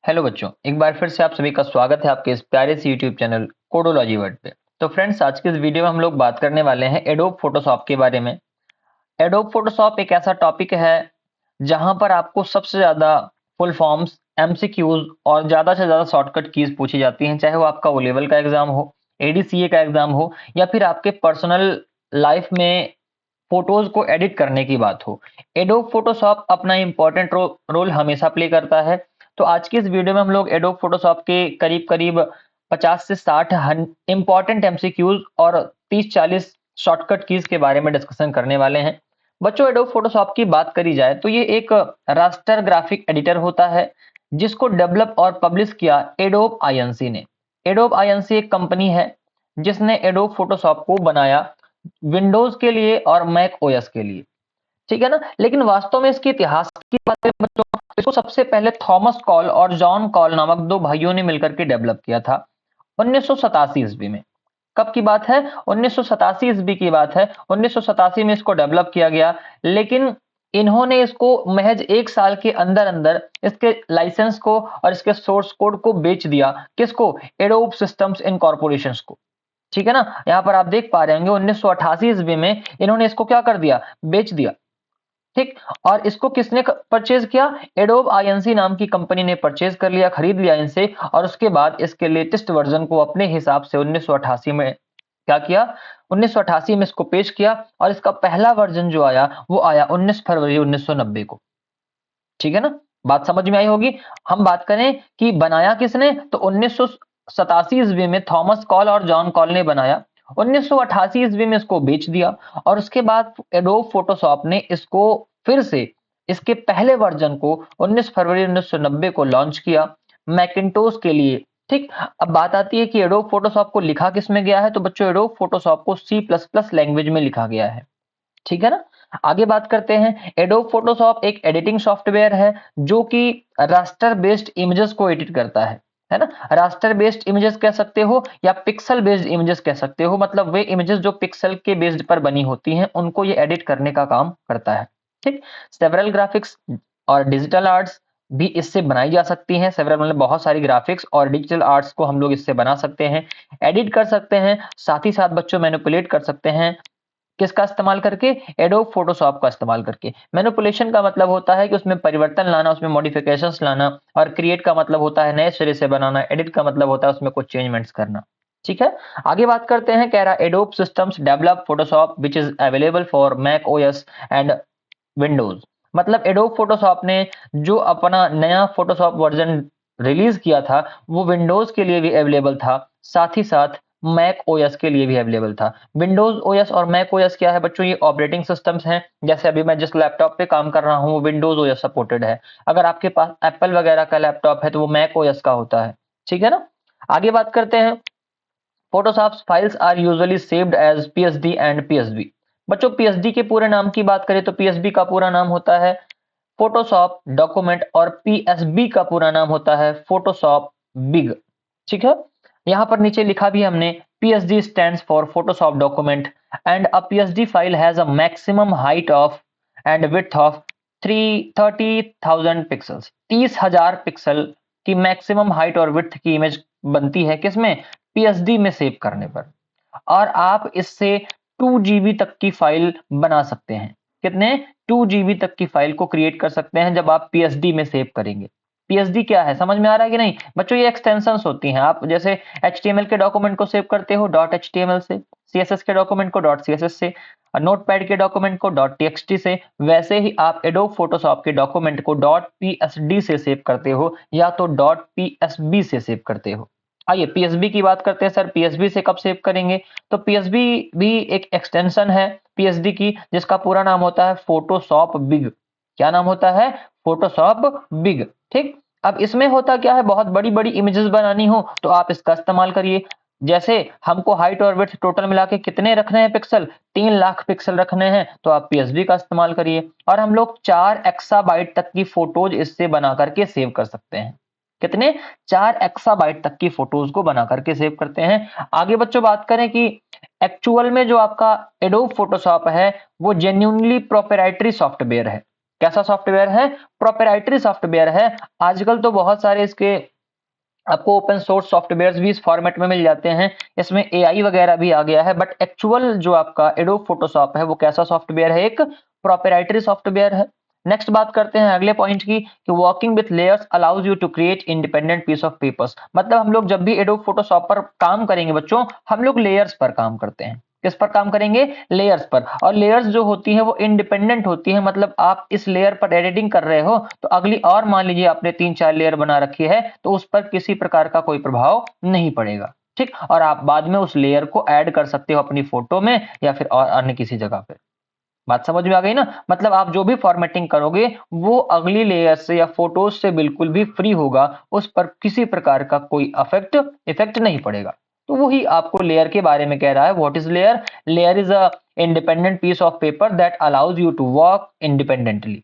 Hello बच्चों, एक बार फिर से आप सभी का स्वागत है आपके इस प्यारे से यूट्यूब चैनल कोडोलॉजी वर्ड पे। तो फ्रेंड्स, आज के इस वीडियो में हम लोग बात करने वाले हैं एडोब फोटोशॉप के बारे में। एडोब फोटोशॉप एक ऐसा टॉपिक है जहां पर आपको सबसे ज्यादा फुल फॉर्म्स, एमसीक्यूज और ज्यादा से ज्यादा शॉर्टकट कीज पूछी जाती हैं, चाहे वो आपका ओ लेवल का एग्जाम हो, एडीसीए का एग्जाम हो, या फिर आपके पर्सनल लाइफ में फोटोज को एडिट करने की बात हो। एडोब फोटोशॉप अपना इंपॉर्टेंट रोल हमेशा प्ले करता है। तो आज की इस वीडियो में हम लोग एडोब फोटोशॉप के करीब करीब 50 से 60 इंपॉर्टेंट एमसीक्यूज और 30-40 शॉर्टकट कीज के बारे में डिस्कशन करने वाले हैं। बच्चों, एडोब फोटोशॉप की बात करी जाए तो ये एक रास्टर ग्राफिक एडिटर होता है जिसको डेवलप और पब्लिश किया एडोब आईएनसी ने। एडोब आईएनसी एक कंपनी है जिसने एडोब फोटोशॉप को बनाया विंडोज के लिए और मैक ओएस के लिए, ठीक है ना। लेकिन वास्तव में इसके इतिहास की बात करें बच्चों, इसको सबसे पहले थॉमस कॉल और जॉन कॉल नामक दो भाइयों ने मिलकर के डेवलप किया था 1987 ईस्वी में। कब की बात है? 1987 ईस्वी की बात है। 1987 में इसको डेवलप किया गया, लेकिन इन्होंने इसको महज एक साल के अंदर अंदर इसके लाइसेंस को और इसके सोर्स कोड को बेच दिया। किसको? एडोब सिस्टम्स इनकॉर्पोरेशन को। ठीक है ना। यहाँ पर आप देख पा रहे होंगे 1988 ईस्वी में इन्होंने इसको क्या कर दिया? बेच दिया। ठीक। और इसको किसने परचेज किया? एडोब आईएनसी नाम की कंपनी ने परचेज कर लिया, खरीद लिया इनसे, और उसके बाद इसके लेटेस्ट वर्जन को अपने हिसाब से 1988 में क्या किया? 1988 में इसको पेश किया, और इसका पहला वर्जन जो आया वो आया 19 फरवरी 1990 को। ठीक है ना। बात समझ में आई होगी। हम बात करें कि बनाया किसने, तो 1987 ईस्वी में थॉमस कॉल और जॉन कॉल ने बनाया। 1988 ईस्वी में इसको बेच दिया, और उसके बाद एडोब फोटोशॉप ने इसको फिर से इसके पहले वर्जन को 19 फरवरी 1990 को लॉन्च किया मैकिन्टोश के लिए। ठीक। अब बात आती है कि एडोब फोटोशॉप को लिखा किसमें गया है, तो बच्चों एडोब फोटोशॉप को C++ लैंग्वेज में लिखा गया है। ठीक है ना। आगे बात करते हैं। एडोब फोटोशॉप एक एडिटिंग सॉफ्टवेयर है जो कि रास्टर बेस्ड इमेजेस को एडिट करता है ना। रास्टर बेस्ड इमेजेस कह सकते हो या पिक्सल बेस्ड इमेजेस कह सकते हो, मतलब वे इमेजेस जो पिक्सल के बेस्ड पर बनी होती हैं उनको ये एडिट करने का काम करता है। ठीक। सेवरल ग्राफिक्स और डिजिटल आर्ट्स भी इससे बनाई जा सकती हैं। सेवरल मतलब बहुत सारी ग्राफिक्स और डिजिटल आर्ट्स को हम लोग इससे बना सकते हैं, एडिट कर सकते हैं, साथ ही साथ बच्चों मैनिपुलेट कर सकते हैं। किसका इस्तेमाल करके? एडोब फोटोशॉप का इस्तेमाल करके। मैनिपुलेशन का मतलब होता है कि उसमें परिवर्तन लाना, उसमें मॉडिफिकेशंस लाना, और क्रिएट का मतलब होता है नए सिरे से बनाना, एडिट का मतलब होता है उसमें कुछ चेंजमेंट्स करना। ठीक है। आगे बात करते हैं। कह रहा Adobe systems develop Photoshop which is available for Mac OS and Windows. मतलब एडोब फोटोशॉप ने जो अपना नया फोटोशॉप वर्जन रिलीज किया था वो विंडोज के लिए भी अवेलेबल था, साथ ही साथ मैक ओएस के लिए भी अवेलेबल था। विंडोज ओएस और मैक ओएस क्या है बच्चों? ये ऑपरेटिंग सिस्टम्स हैं। जैसे अभी मैं जिस लैपटॉप पे काम कर रहा हूँ वो विंडोज ओएस सपोर्टेड है। अगर आपके पास एप्पल वगैरह का लैपटॉप है तो वो मैक ओएस का होता है। ठीक है ना। आगे बात करते हैं। Photoshop files are usually saved as PSD and PSB. बच्चों, पीएसडी के पूरे नाम की बात करें तो पीएसबी का पूरा नाम होता है फोटोशॉप डॉक्यूमेंट, और पीएसबी का पूरा नाम होता है फोटोशॉप बिग। ठीक है। यहां पर नीचे लिखा भी हमने, PSD stands for Photoshop document and a PSD file has a maximum height of and width of 30,000 pixels. 30,000 pixel की मैक्सिमम हाइट और विड्थ की इमेज बनती है किसमें? पीएसडी में सेव करने पर। और आप इससे 2 GB तक की फाइल बना सकते हैं। कितने? 2 GB तक की फाइल को क्रिएट कर सकते हैं जब आप पीएसडी में सेव करेंगे। पीएसडी क्या है समझ में आ रहा है कि नहीं बच्चों? ये एक्सटेंशंस होती हैं। आप जैसे एचटीएमएल के डॉक्यूमेंट को सेव करते हो .html से, सीएसएस के डॉक्यूमेंट को .css से, और नोटपैड के डॉक्यूमेंट को .txt से, वैसे ही आप एडोब फोटोशॉप के डॉक्यूमेंट को .psd से सेव करते हो या तो .psb से सेव करते हो। आइए पीएसबी की बात करते हैं। सर पीएसबी से कब सेव करेंगे? तो पीएसबी भी एक एक्सटेंशन है पीएसडी की जिसका पूरा नाम होता है फोटोशॉप बिग। क्या नाम होता है? Photoshop big. ठीक। अब इसमें होता क्या है, बहुत बड़ी बड़ी इमेजेस बनानी हो तो आप इसका इस्तेमाल करिए। जैसे हमको हाइट और विड्थ टोटल मिला के कितने रखने हैं पिक्सल? 3 लाख पिक्सल रखने हैं, तो आप पीएसबी का इस्तेमाल करिए। और हम लोग 4 एक्साबाइट तक की फोटोज इससे बना करके सेव कर सकते हैं। कितने? 4 एक्साबाइट तक की फोटोज को बना करके सेव करते हैं। आगे बच्चों बात करें कि एक्चुअल में जो आपका एडोब फोटोशॉप है वो जेन्युइनली प्रोप्राइटरी सॉफ्टवेयर है। कैसा सॉफ्टवेयर है? प्रोप्राइटरी सॉफ्टवेयर है। आजकल तो बहुत सारे इसके आपको ओपन सोर्स सॉफ्टवेयर्स भी इस फॉर्मेट में मिल जाते हैं, इसमें एआई वगैरह भी आ गया है, बट एक्चुअल जो आपका एडोब फोटोशॉप है वो कैसा सॉफ्टवेयर है? एक प्रोप्राइटरी सॉफ्टवेयर है। नेक्स्ट बात करते हैं अगले पॉइंट की कि working with layers allows you to create independent piece of papers. मतलब हम लोग जब भी एडोब फोटोशॉप पर काम करेंगे बच्चों, हम लोग लेयर्स पर काम करते हैं। किस पर काम करेंगे? लेयर्स पर। और लेयर्स जो होती हैं वो इंडिपेंडेंट होती हैं, मतलब आप इस लेयर पर एडिटिंग कर रहे हो तो अगली और मान लीजिए आपने 3-4 लेयर बना रखी है तो उस पर किसी प्रकार का कोई प्रभाव नहीं पड़ेगा, ठीक। और आप बाद में उस लेयर को ऐड कर सकते हो अपनी फोटो में या फिर और अन्य किसी जगह पे। बात समझ में आ गई ना? मतलब आप जो भी फॉर्मेटिंग करोगे वो अगली लेयर से या फोटोज से बिल्कुल भी फ्री होगा, उस पर किसी प्रकार का कोई इफेक्ट नहीं पड़ेगा। तो वही आपको लेयर के बारे में कह रहा है। What is layer? Layer is a independent piece of paper that allows you to work independently.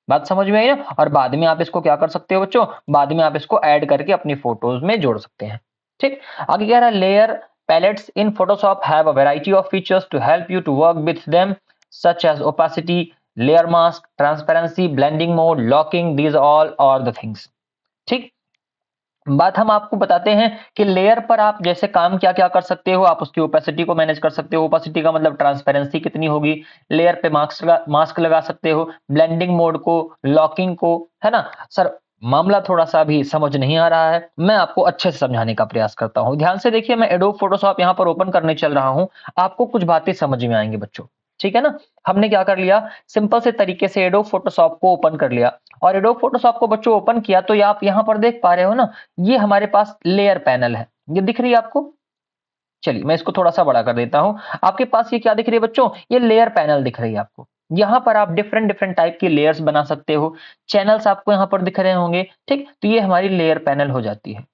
बात समझ में आई ना? और बाद में आप इसको क्या कर सकते हो बच्चों? बाद में आप इसको ऐड करके अपनी फोटोज में जोड़ सकते हैं, ठीक। आगे कह रहा है layer palettes in Photoshop have a variety of features to help you to work with them such as opacity, layer mask, transparency, blending mode, locking, these all are the things, ठीक। बात हम आपको बताते हैं कि लेयर पर आप जैसे काम क्या क्या कर सकते हो। आप उसकी ओपेसिटी को मैनेज कर सकते हो। ओपेसिटी का मतलब ट्रांसपेरेंसी कितनी होगी। लेयर पे मास्क लगा सकते हो, ब्लेंडिंग मोड को, लॉकिंग को, है ना। सर मामला थोड़ा सा भी समझ नहीं आ रहा है, मैं आपको अच्छे से समझाने का प्रयास करता हूं। ध्यान से देखिए, मैं एडोब फोटोशॉप यहां पर ओपन करने चल रहा हूं, आपको कुछ बातें समझ में आएंगी बच्चों, ठीक है ना। हमने क्या कर लिया, सिंपल से तरीके से एडोब फोटोशॉप को ओपन कर लिया। और एडोब फोटोशॉप को बच्चों ओपन किया तो ये आप यहां पर देख पा रहे हो ना, ये हमारे पास लेयर पैनल है, ये दिख रही है आपको। चलिए मैं इसको थोड़ा सा बड़ा कर देता हूं। आपके पास ये क्या दिख रही है बच्चों? ये लेयर पैनल दिख रही है आपको। यहां पर आप डिफरेंट डिफरेंट टाइप की लेयर्स बना सकते हो। चैनल्स आपको यहां पर दिख रहे होंगे, ठीक। तो ये हमारी लेयर पैनल हो जाती है।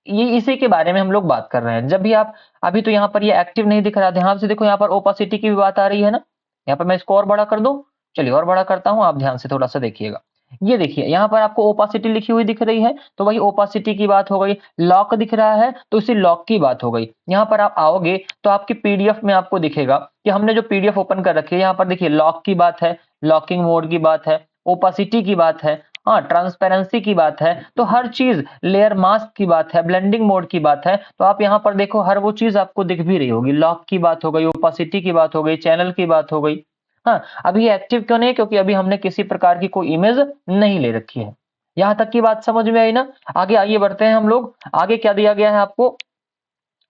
ये इसी के बारे में हम लोग बात कर रहे हैं। जब भी आप अभी तो यहाँ पर ये एक्टिव नहीं दिख रहा, ध्यान से देखो, यहाँ पर ओपासिटी की भी बात आ रही है ना। यहाँ पर मैं इसको और बड़ा कर दूं, चलिए और बड़ा करता हूं, आप ध्यान से थोड़ा सा देखिएगा। ये देखिए यहाँ पर आपको ओपासिटी लिखी हुई दिख रही है, तो वही ओपासिटी की बात हो गई। लॉक दिख रहा है तो इसी लॉक की बात हो गई। यहाँ पर आप आओगे तो आपकी पीडीएफ में आपको दिखेगा कि हमने जो पीडीएफ ओपन कर रखी है, यहाँ पर देखिए लॉक की बात है, लॉकिंग मोड की बात है, ओपासिटी की बात है, हाँ ट्रांसपेरेंसी की बात है। तो हर चीज, लेयर मास्क की बात है, ब्लेंडिंग मोड की बात है। तो आप यहाँ पर देखो हर वो चीज आपको दिख भी रही होगी। लॉक की बात हो गई, ओपासिटी की बात हो गई, चैनल की बात हो गई। हाँ, अभी ये एक्टिव क्यों नहीं है? क्योंकि अभी हमने किसी प्रकार की कोई इमेज नहीं ले रखी है। यहां तक की बात समझ में आई ना? आगे आइए बढ़ते हैं हम लोग। आगे क्या दिया गया है आपको?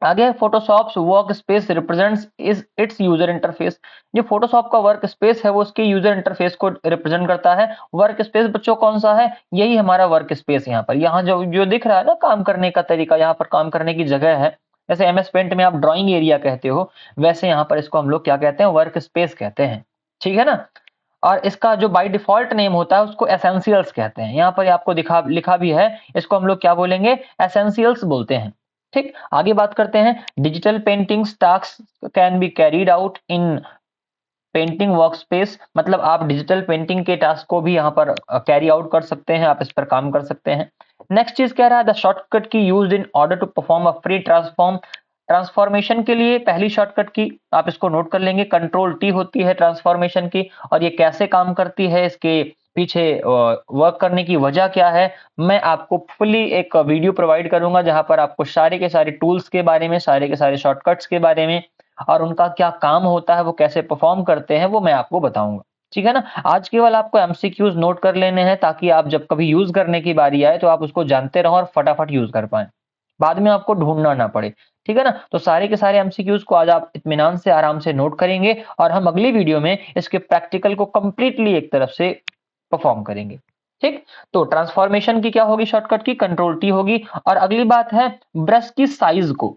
आगे Photoshop work space represents is it's user interface. जो फोटोशॉप का वर्क स्पेस है वो उसके यूजर इंटरफेस को रिप्रेजेंट करता है। वर्क स्पेस बच्चों कौन सा है? यही हमारा वर्क स्पेस। यहाँ पर यहाँ जो जो दिख रहा है ना काम करने का तरीका, यहाँ पर काम करने की जगह है। जैसे एमएस पेंट में आप ड्राइंग एरिया कहते हो, वैसे यहाँ पर इसको हम लोग क्या कहते हैं? वर्क स्पेस कहते हैं, ठीक है ना। और इसका जो बाय डिफॉल्ट नेम होता है उसको एसेंशियल्स कहते हैं। यहाँ पर आपको लिखा भी है, इसको हम लोग क्या बोलेंगे? एसेंशियल्स बोलते हैं, ठीक। आगे बात करते हैं। Digital paintings task can be carried out in painting workspace. मतलब आप डिजिटल पेंटिंग के टास्क को भी यहाँ पर कैरी आउट कर सकते हैं, आप इस पर काम कर सकते हैं। नेक्स्ट चीज कह रहा है the shortcut key used in order to perform a free transformation के लिए पहली शॉर्टकट की आप इसको नोट कर लेंगे, कंट्रोल टी होती है ट्रांसफॉर्मेशन की। और ये कैसे काम करती है, इसके पीछे वर्क करने की वजह क्या है, मैं आपको फुली एक वीडियो प्रोवाइड करूंगा जहां पर आपको सारे के सारे टूल्स के बारे में, सारे के सारे शॉर्टकट्स के बारे में और उनका क्या काम होता है, वो कैसे परफॉर्म करते हैं, वो मैं आपको बताऊंगा, ठीक है ना। आज केवल आपको एमसीक्यूज नोट कर लेने हैं ताकि आप जब कभी यूज करने की बारी आए तो आप उसको जानते रहो और फटाफट यूज कर पाए, बाद में आपको ढूंढना ना पड़े, ठीक है ना। तो सारे के सारे एमसीक्यूज को आज आप इत्मीनान से आराम से नोट करेंगे और हम अगली वीडियो में इसके प्रैक्टिकल को कंप्लीटली एक तरफ से परफॉर्म करेंगे, ठीक। तो ट्रांसफॉर्मेशन की क्या होगी? शॉर्टकट की कंट्रोल टी होगी। और अगली बात है ब्रश की साइज को,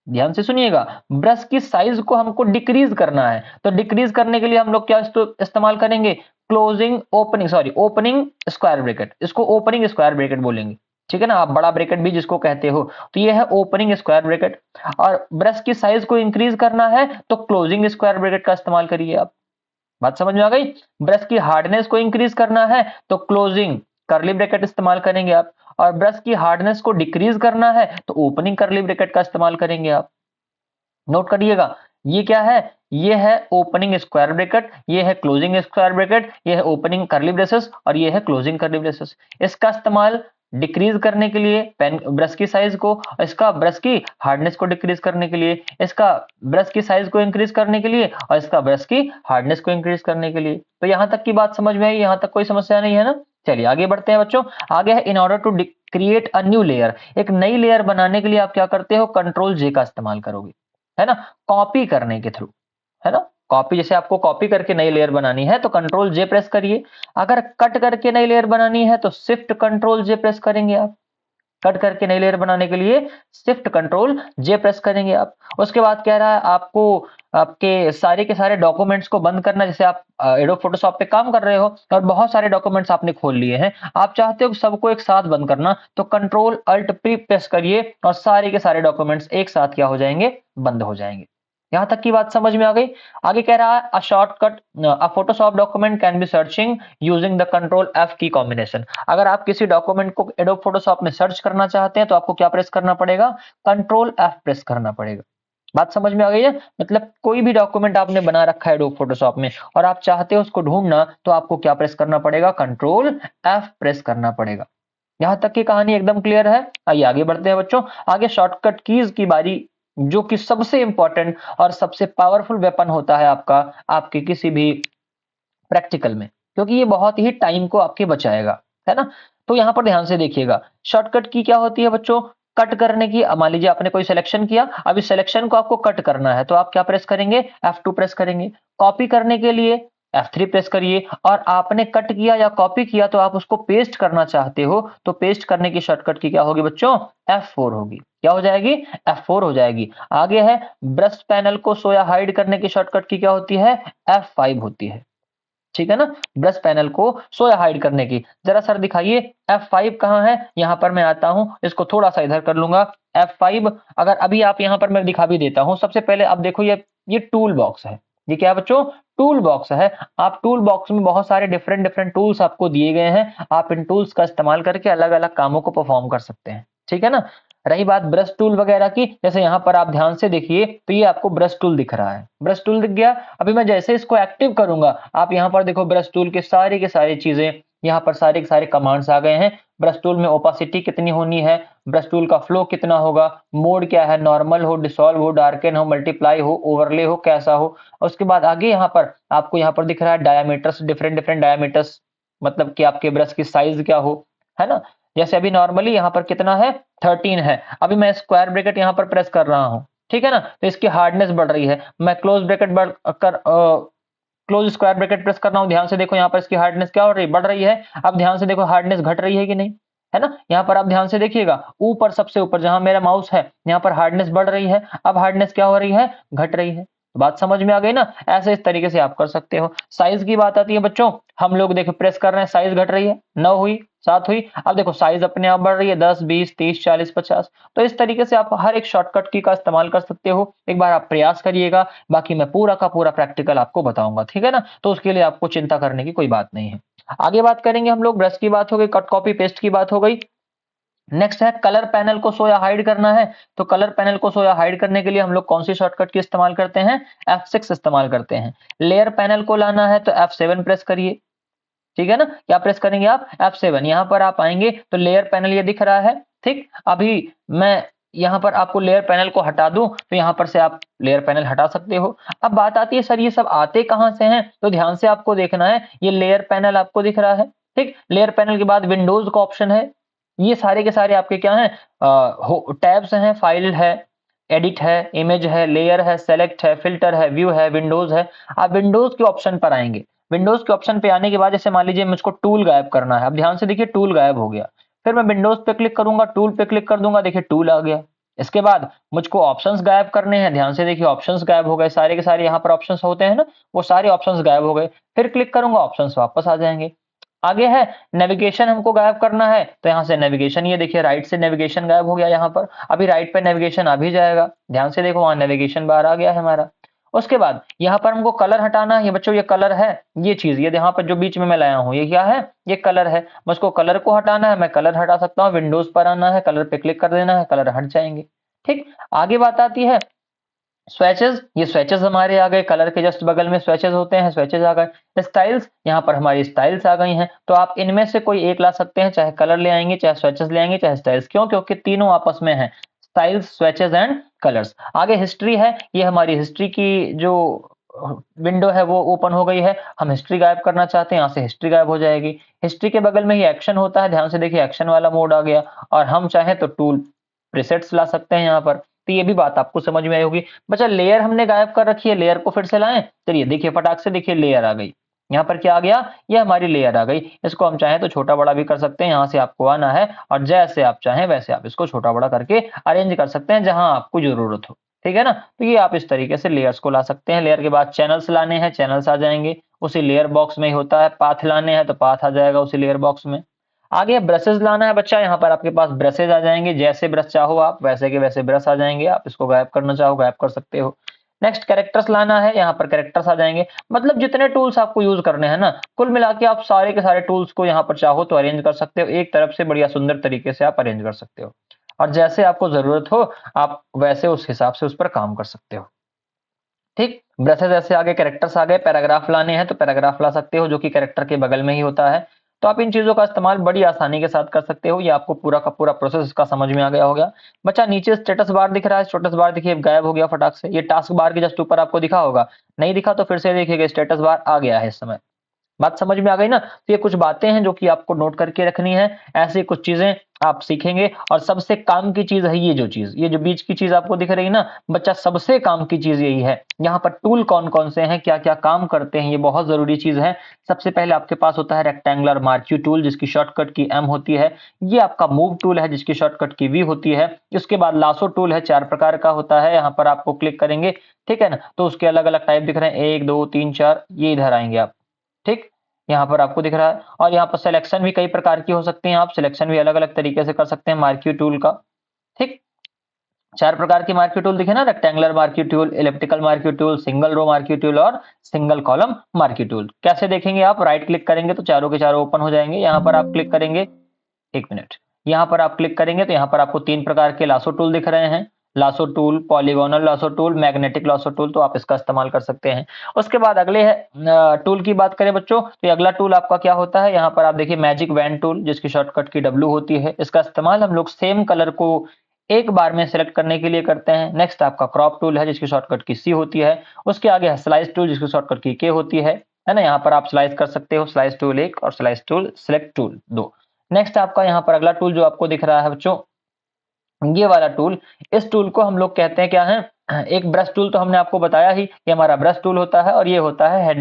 ध्यान से सुनिएगा। ब्रश की साइज को हमको डिक्रीज करना है, तो डिक्रीज करने के लिए हम लोग क्या इस्तेमाल करेंगे? Opening square bracket. इसको ओपनिंग स्क्वायर ब्रैकेट बोलेंगे, ठीक है ना। आप बड़ा ब्रैकेट भी जिसको कहते हो, तो ये है ओपनिंग स्क्वायर ब्रैकेट। और ब्रश की साइज को इंक्रीज करना है तो क्लोजिंग स्क्वायर ब्रैकेट का इस्तेमाल करिए आप। बात समझ में आ गई? ब्रश की हार्डनेस को इंक्रीज करना है तो क्लोजिंग कर्ली ब्रैकेट इस्तेमाल करेंगे आप। और ब्रश की हार्डनेस को डिक्रीज करना है तो ओपनिंग कर्ली ब्रैकेट का इस्तेमाल करेंगे आप। नोट करिएगा, ये क्या है, ये है ओपनिंग स्क्वायर ब्रैकेट, ये है क्लोजिंग स्क्वायर ब्रैकेट, ये है ओपनिंग कर्ली ब्रेसेस और ये है क्लोजिंग कर्ली ब्रेसेस। इसका इस्तेमाल डिक्रीज करने के लिए पेन ब्रश की साइज को, इसका ब्रश की हार्डनेस को डिक्रीज करने के लिए, इसका ब्रश की साइज को इंक्रीज करने के लिए और इसका ब्रश की हार्डनेस को इंक्रीज करने के लिए। तो यहां तक की बात समझ में आई, यहां तक कोई समस्या नहीं है ना। चलिए आगे बढ़ते हैं बच्चों। आगे है in order to create a new layer. एक नई लेयर बनाने के लिए आप क्या करते हो, कंट्रोल जे का इस्तेमाल करोगे, है ना, कॉपी करने के थ्रू, है ना। कॉपी, जैसे आपको कॉपी करके नई लेयर बनानी है तो कंट्रोल जे प्रेस करिए। अगर कट करके नई लेयर बनानी है तो शिफ्ट कंट्रोल जे प्रेस करेंगे आप। कट करके नई लेयर बनाने के लिए शिफ्ट कंट्रोल जे प्रेस करेंगे आप। उसके बाद कह रहा है आपको आपके सारे के सारे डॉक्यूमेंट्स को बंद करना। जैसे आप एडोब फोटोशॉप पे काम कर रहे हो और बहुत सारे डॉक्यूमेंट्स आपने खोल लिए हैं, आप चाहते हो सबको एक साथ बंद करना, तो कंट्रोल अल्ट पी प्रेस करिए और सारे के सारे डॉक्यूमेंट्स एक साथ क्या हो जाएंगे, बंद हो जाएंगे। यहां तक की बात समझ में आ गई। आगे कह रहा है a shortcut a Photoshop document can be searching using the control F की कॉम्बिनेशन। अगर आप किसी डॉक्यूमेंट को एडोब फोटोशॉप में सर्च करना चाहते हैं तो आपको क्या प्रेस करना पड़ेगा, कंट्रोल एफ प्रेस करना पड़ेगा। बात समझ में आ गई है। मतलब कोई भी डॉक्यूमेंट आपने बना रखा है एडोब फोटोशॉप में और आप चाहते हो उसको ढूंढना, तो आपको क्या प्रेस करना पड़ेगा, कंट्रोल एफ प्रेस करना पड़ेगा। यहां तक की कहानी एकदम क्लियर है। आइए आगे बढ़ते हैं बच्चों। आगे शॉर्टकट कीज की बारी, जो कि सबसे इंपॉर्टेंट और सबसे पावरफुल वेपन होता है आपका, आपके किसी भी प्रैक्टिकल में, क्योंकि ये बहुत ही टाइम को आपके बचाएगा, है ना। तो यहां पर ध्यान से देखिएगा, शॉर्टकट की क्या होती है बच्चों, कट करने की। मान लीजिए आपने कोई सिलेक्शन किया, अब इस सिलेक्शन को आपको कट करना है तो आप क्या प्रेस करेंगे, F2 प्रेस करेंगे। कॉपी करने के लिए F3 प्रेस करिए। और आपने कट किया या कॉपी किया तो आप उसको पेस्ट करना चाहते हो, तो पेस्ट करने की शॉर्टकट की क्या होगी बच्चों, F4 होगी। क्या हो जाएगी, F4 हो जाएगी। आगे है ब्रश पैनल को शो या हाइड करने की शॉर्टकट की क्या होती है, F5 होती है। ठीक है ना, ब्रश पैनल को शो या हाइड करने की। जरा सर दिखाइए F5 कहां है। यहां पर मैं आता हूं, इसको थोड़ा सा इधर कर लूंगा। F5 अगर अभी आप यहां पर मैं दिखा भी देता हूं। सबसे पहले आप देखो, ये टूल बॉक्स है। ये क्या है बच्चों, टूल बॉक्स है। आप टूल बॉक्स में बहुत सारे डिफरेंट डिफरेंट टूल्स आपको दिए गए हैं। आप इन टूल्स का इस्तेमाल करके अलग अलग कामों को परफॉर्म कर सकते हैं। ठीक है ना। रही बात ब्रश टूल वगैरह की, जैसे यहां पर आप ध्यान से देखिए तो ये आपको ब्रश टूल दिख रहा है, ब्रश टूल दिख गया। अभी मैं जैसे इसको एक्टिव करूंगा, आप यहां पर देखो ब्रश टूल के सारी चीजें, यहां पर सारे के सारे कमांड्स आ गए हैं। ब्रश टूल में ओपासिटी कितनी होनी है, ब्रश टूल का फ्लो कितना होगा, मोड क्या है, नॉर्मल हो, डिसॉल्व हो, डार्कन हो, मल्टीप्लाई हो, ओवरले हो, कैसा हो। उसके बाद आगे यहाँ पर आपको यहाँ पर दिख रहा है डायामीटर्स, डिफरेंट डिफरेंट डायामीटर्स, मतलब कि आपके ब्रश की साइज क्या हो, है ना। जैसे अभी नॉर्मली यहाँ पर कितना है, 13 है। अभी मैं स्क्वायर ब्रैकेट यहाँ पर प्रेस कर रहा हूँ, ठीक है ना, तो इसकी हार्डनेस बढ़ रही है। मैं close bracket close square bracket press कर रहा हूँ, ध्यान से देखो यहाँ पर इसकी हार्डनेस क्या हो रही है, बढ़ रही है। अब ध्यान से देखो हार्डनेस घट रही है कि नहीं, है ना। यहाँ पर आप ध्यान से देखिएगा, ऊपर सबसे ऊपर जहां मेरा माउस है, यहाँ पर हार्डनेस बढ़ रही है। अब हार्डनेस क्या हो रही है, घट रही है। बात समझ में आ गई ना। ऐसे इस तरीके से आप कर सकते हो। साइज की बात आती है बच्चों, हम लोग देखो प्रेस कर रहे हैं, साइज घट रही है, 9 हुई, 7 हुई। अब देखो साइज अपने आप बढ़ रही है, 10, 20, 30, 40, 50। तो इस तरीके से आप हर एक शॉर्टकट की का इस्तेमाल कर सकते हो। एक बार आप प्रयास करिएगा, बाकी मैं पूरा का पूरा प्रैक्टिकल आपको बताऊंगा, ठीक है ना। तो उसके लिए आपको चिंता करने की कोई बात नहीं है। आगे बात करेंगे हम लोग, ब्रश की बात हो गई, कट कॉपी पेस्ट की बात हो गई। नेक्स्ट है कलर पैनल को शो या हाइड करना है। तो कलर पैनल को शो या हाइड करने के लिए हम लोग कौन सी शॉर्टकट की इस्तेमाल करते हैं, F6 इस्तेमाल करते हैं। लेयर पैनल को लाना है तो F7 प्रेस करिए, ठीक है ना। क्या प्रेस करेंगे आप, F7। यहां पर आप आएंगे तो लेयर पैनल ये दिख रहा है, ठीक। अभी मैं यहां पर आपको लेयर पैनल को हटा दूं तो यहां पर से आप लेयर पैनल हटा सकते हो। अब बात आती है सर ये सब आते कहां से हैं, तो ध्यान से आपको देखना है। ये लेयर पैनल आपको दिख रहा है, ठीक। लेयर पैनल के बाद विंडोज का ऑप्शन है। ये सारे के सारे आपके क्या हैं, टैब्स हैं, फाइल है, एडिट है, इमेज है, लेयर है, सेलेक्ट है, फिल्टर है, व्यू है, विंडोज है। आप विंडोज के ऑप्शन पर आएंगे। विंडोज के ऑप्शन पे आने के बाद जैसे मान लीजिए मुझको टूल गायब करना है, अब ध्यान से देखिए टूल गायब हो गया। फिर मैं विंडोज पे क्लिक करूंगा, टूल पे क्लिक कर दूंगा, देखिए टूल आ गया। इसके बाद मुझको ऑप्शंस गायब करने हैं, ध्यान से देखिए ऑप्शंस गायब हो गए, सारे के सारे यहाँ पर ऑप्शंस होते हैं ना, वो सारे ऑप्शंस गायब हो गए। फिर क्लिक करूंगा, ऑप्शंस वापस आ जाएंगे। आगे है नेविगेशन, हमको गायब करना है तो यहाँ से नेविगेशन, ये देखिए राइट से नेविगेशन गायब हो गया यहाँ पर। अभी राइट पे नेविगेशन आ भी जाएगा, ध्यान से देखो वहां नेविगेशन बार आ गया है हमारा। उसके बाद यहाँ पर हमको कलर हटाना है। ये बच्चों ये कलर है, ये चीज ये यहाँ पर जो बीच में मैं लाया हूँ ये क्या है, ये कलर है। मुझको कलर को हटाना है, मैं कलर हटा सकता हूँ। विंडोज पर आना है, कलर पे क्लिक कर देना है, कलर हट जाएंगे, ठीक। आगे बात आती है स्वेचेस, ये स्वेचेस हमारे आ गए, कलर के जस्ट बगल में स्वेचेस होते हैं, स्वेचेस आ गए। स्टाइल्स, यहाँ पर हमारी स्टाइल्स आ गई हैं, तो आप इनमें से कोई एक ला सकते हैं, चाहे कलर ले आएंगे, चाहे स्वेचेस ले आएंगे, चाहे स्टाइल्स। क्यों? क्योंकि तीनों आपस में हैं, स्टाइल्स, स्वेचेस एंड कलर्स। आगे हिस्ट्री है, ये हमारी हिस्ट्री की जो विंडो है वो ओपन हो गई है। हम हिस्ट्री गायब करना चाहते हैं, यहाँ से हिस्ट्री गायब हो जाएगी। हिस्ट्री के बगल में ही एक्शन होता है, ध्यान से देखिए, एक्शन वाला मोड आ गया। और हम चाहें तो टूल प्रीसेट्स ला सकते हैं यहाँ पर। तो ये भी बात आपको समझ में आई होगी। बच्चा लेयर हमने गायब कर रखी है, लेयर को फिर से लाएं। चलिए देखिए, फटाक से देखिए, लेयर आ गई। यहाँ पर क्या आ गया? ये हमारी लेयर आ गई। इसको हम चाहें तो छोटा बड़ा भी कर सकते हैं। यहाँ से आपको आना है और जैसे आप चाहें वैसे आप इसको छोटा बड़ा करके अरेंज कर सकते हैं जहां आपको जरूरत हो। ठीक है ना? तो ये आप इस तरीके से लेयर्स को ला सकते हैं। लेयर के बाद चैनल्स लाने हैं, चैनल्स आ जाएंगे उसी लेयर बॉक्स में ही होता है। पाथ लाने हैं तो पाथ आ जाएगा उसी लेयर बॉक्स में। आगे ब्रशेस लाना है बच्चा, यहाँ पर आपके पास ब्रशेज आ जाएंगे। जैसे ब्रश चाहो आप वैसे के वैसे ब्रश आ जाएंगे। आप इसको गायब करना चाहो गायब कर सकते हो। नेक्स्ट कैरेक्टर्स लाना है, यहाँ पर कैरेक्टर्स आ जाएंगे। मतलब जितने टूल्स आपको यूज करने हैं ना, कुल मिला के आप सारे के सारे टूल्स को यहाँ पर चाहो तो अरेंज कर सकते हो। एक तरफ से बढ़िया सुंदर तरीके से आप अरेंज कर सकते हो, और जैसे आपको जरूरत हो आप वैसे उस हिसाब से उस पर काम कर सकते हो। ठीक, ब्रशेज ऐसे आगे, कैरेक्टर्स आ गए। पैराग्राफ लाने हैं तो पैराग्राफ ला सकते हो, जो कि कैरेक्टर के बगल में ही होता है। तो आप इन चीजों का इस्तेमाल बड़ी आसानी के साथ कर सकते हो। ये आपको पूरा का पूरा प्रोसेस इसका समझ में आ गया होगा। बच्चा नीचे स्टेटस बार दिख रहा है, स्टेटस बार देखिए गायब हो गया फटाक से। ये टास्क बार के जस्ट ऊपर आपको दिखा होगा, नहीं दिखा तो फिर से देखिएगा, स्टेटस बार आ गया है इस समय। बात समझ में आ गई ना? तो ये कुछ बातें हैं जो कि आपको नोट करके रखनी है। ऐसी कुछ चीजें आप सीखेंगे, और सबसे काम की चीज है ये जो चीज, ये जो बीच की चीज आपको दिख रही है ना बच्चा, सबसे काम की चीज यही है। यहाँ पर टूल कौन कौन से हैं, क्या क्या काम करते हैं, ये बहुत जरूरी चीज है। सबसे पहले आपके पास होता है रेक्टेंगुलर मार्क्यू टूल, जिसकी शॉर्टकट की एम होती है। ये आपका मूव टूल है, जिसकी शॉर्टकट की वी होती है। इसके बाद लासो टूल है, 4 प्रकार का होता है। यहाँ पर आपको क्लिक करेंगे, ठीक है ना, तो उसके अलग अलग टाइप दिख रहे हैं, 1 2 3 4, ये इधर आएंगे आप। ठीक, यहाँ पर आपको दिख रहा है। और यहाँ पर सिलेक्शन भी कई प्रकार की हो सकती हैं, आप सिलेक्शन भी अलग अलग तरीके से कर सकते हैं मार्क्यू टूल का। ठीक, 4 प्रकार की मार्क्यू टूल दिखे ना, rectangular marquee tool, elliptical marquee tool, single row marquee tool और सिंगल कॉलम मार्क्यू टूल। कैसे देखेंगे आप? राइट क्लिक करेंगे तो चारों के चारों ओपन हो जाएंगे। यहाँ पर आप क्लिक करेंगे, एक मिनट, यहाँ पर आप क्लिक करेंगे तो यहाँ पर आपको 3 प्रकार के लासो टूल दिख रहे हैं। Lasso tool, polygonal lasso tool, magnetic lasso tool, तो आप इसका इस्तेमाल कर सकते हैं। उसके बाद अगले है टूल की बात करें बच्चों, तो ये अगला टूल आपका क्या होता है? यहाँ पर आप देखिए मैजिक वैन टूल, जिसकी शॉर्टकट की डब्ल्यू होती है। इसका इस्तेमाल हम लोग सेम कलर को एक बार में सिलेक्ट करने के लिए करते हैं। नेक्स्ट आपका क्रॉप टूल है, जिसकी शॉर्टकट की सी होती है। उसके आगे है स्लाइस टूल, जिसकी शॉर्टकट की के होती है ना। यहाँ पर आप स्लाइस कर सकते हो, स्लाइस टूल 1 और slice tool select tool 2। Next आपका यहाँ पर अगला टूल जो आपको दिख रहा है बच्चों, ये वाला टूल, इस टूल को हम लोग कहते हैं क्या है? एक ब्रश टूल तो हमने आपको बताया ही, ये हमारा ब्रश टूल होता है। और ये होता है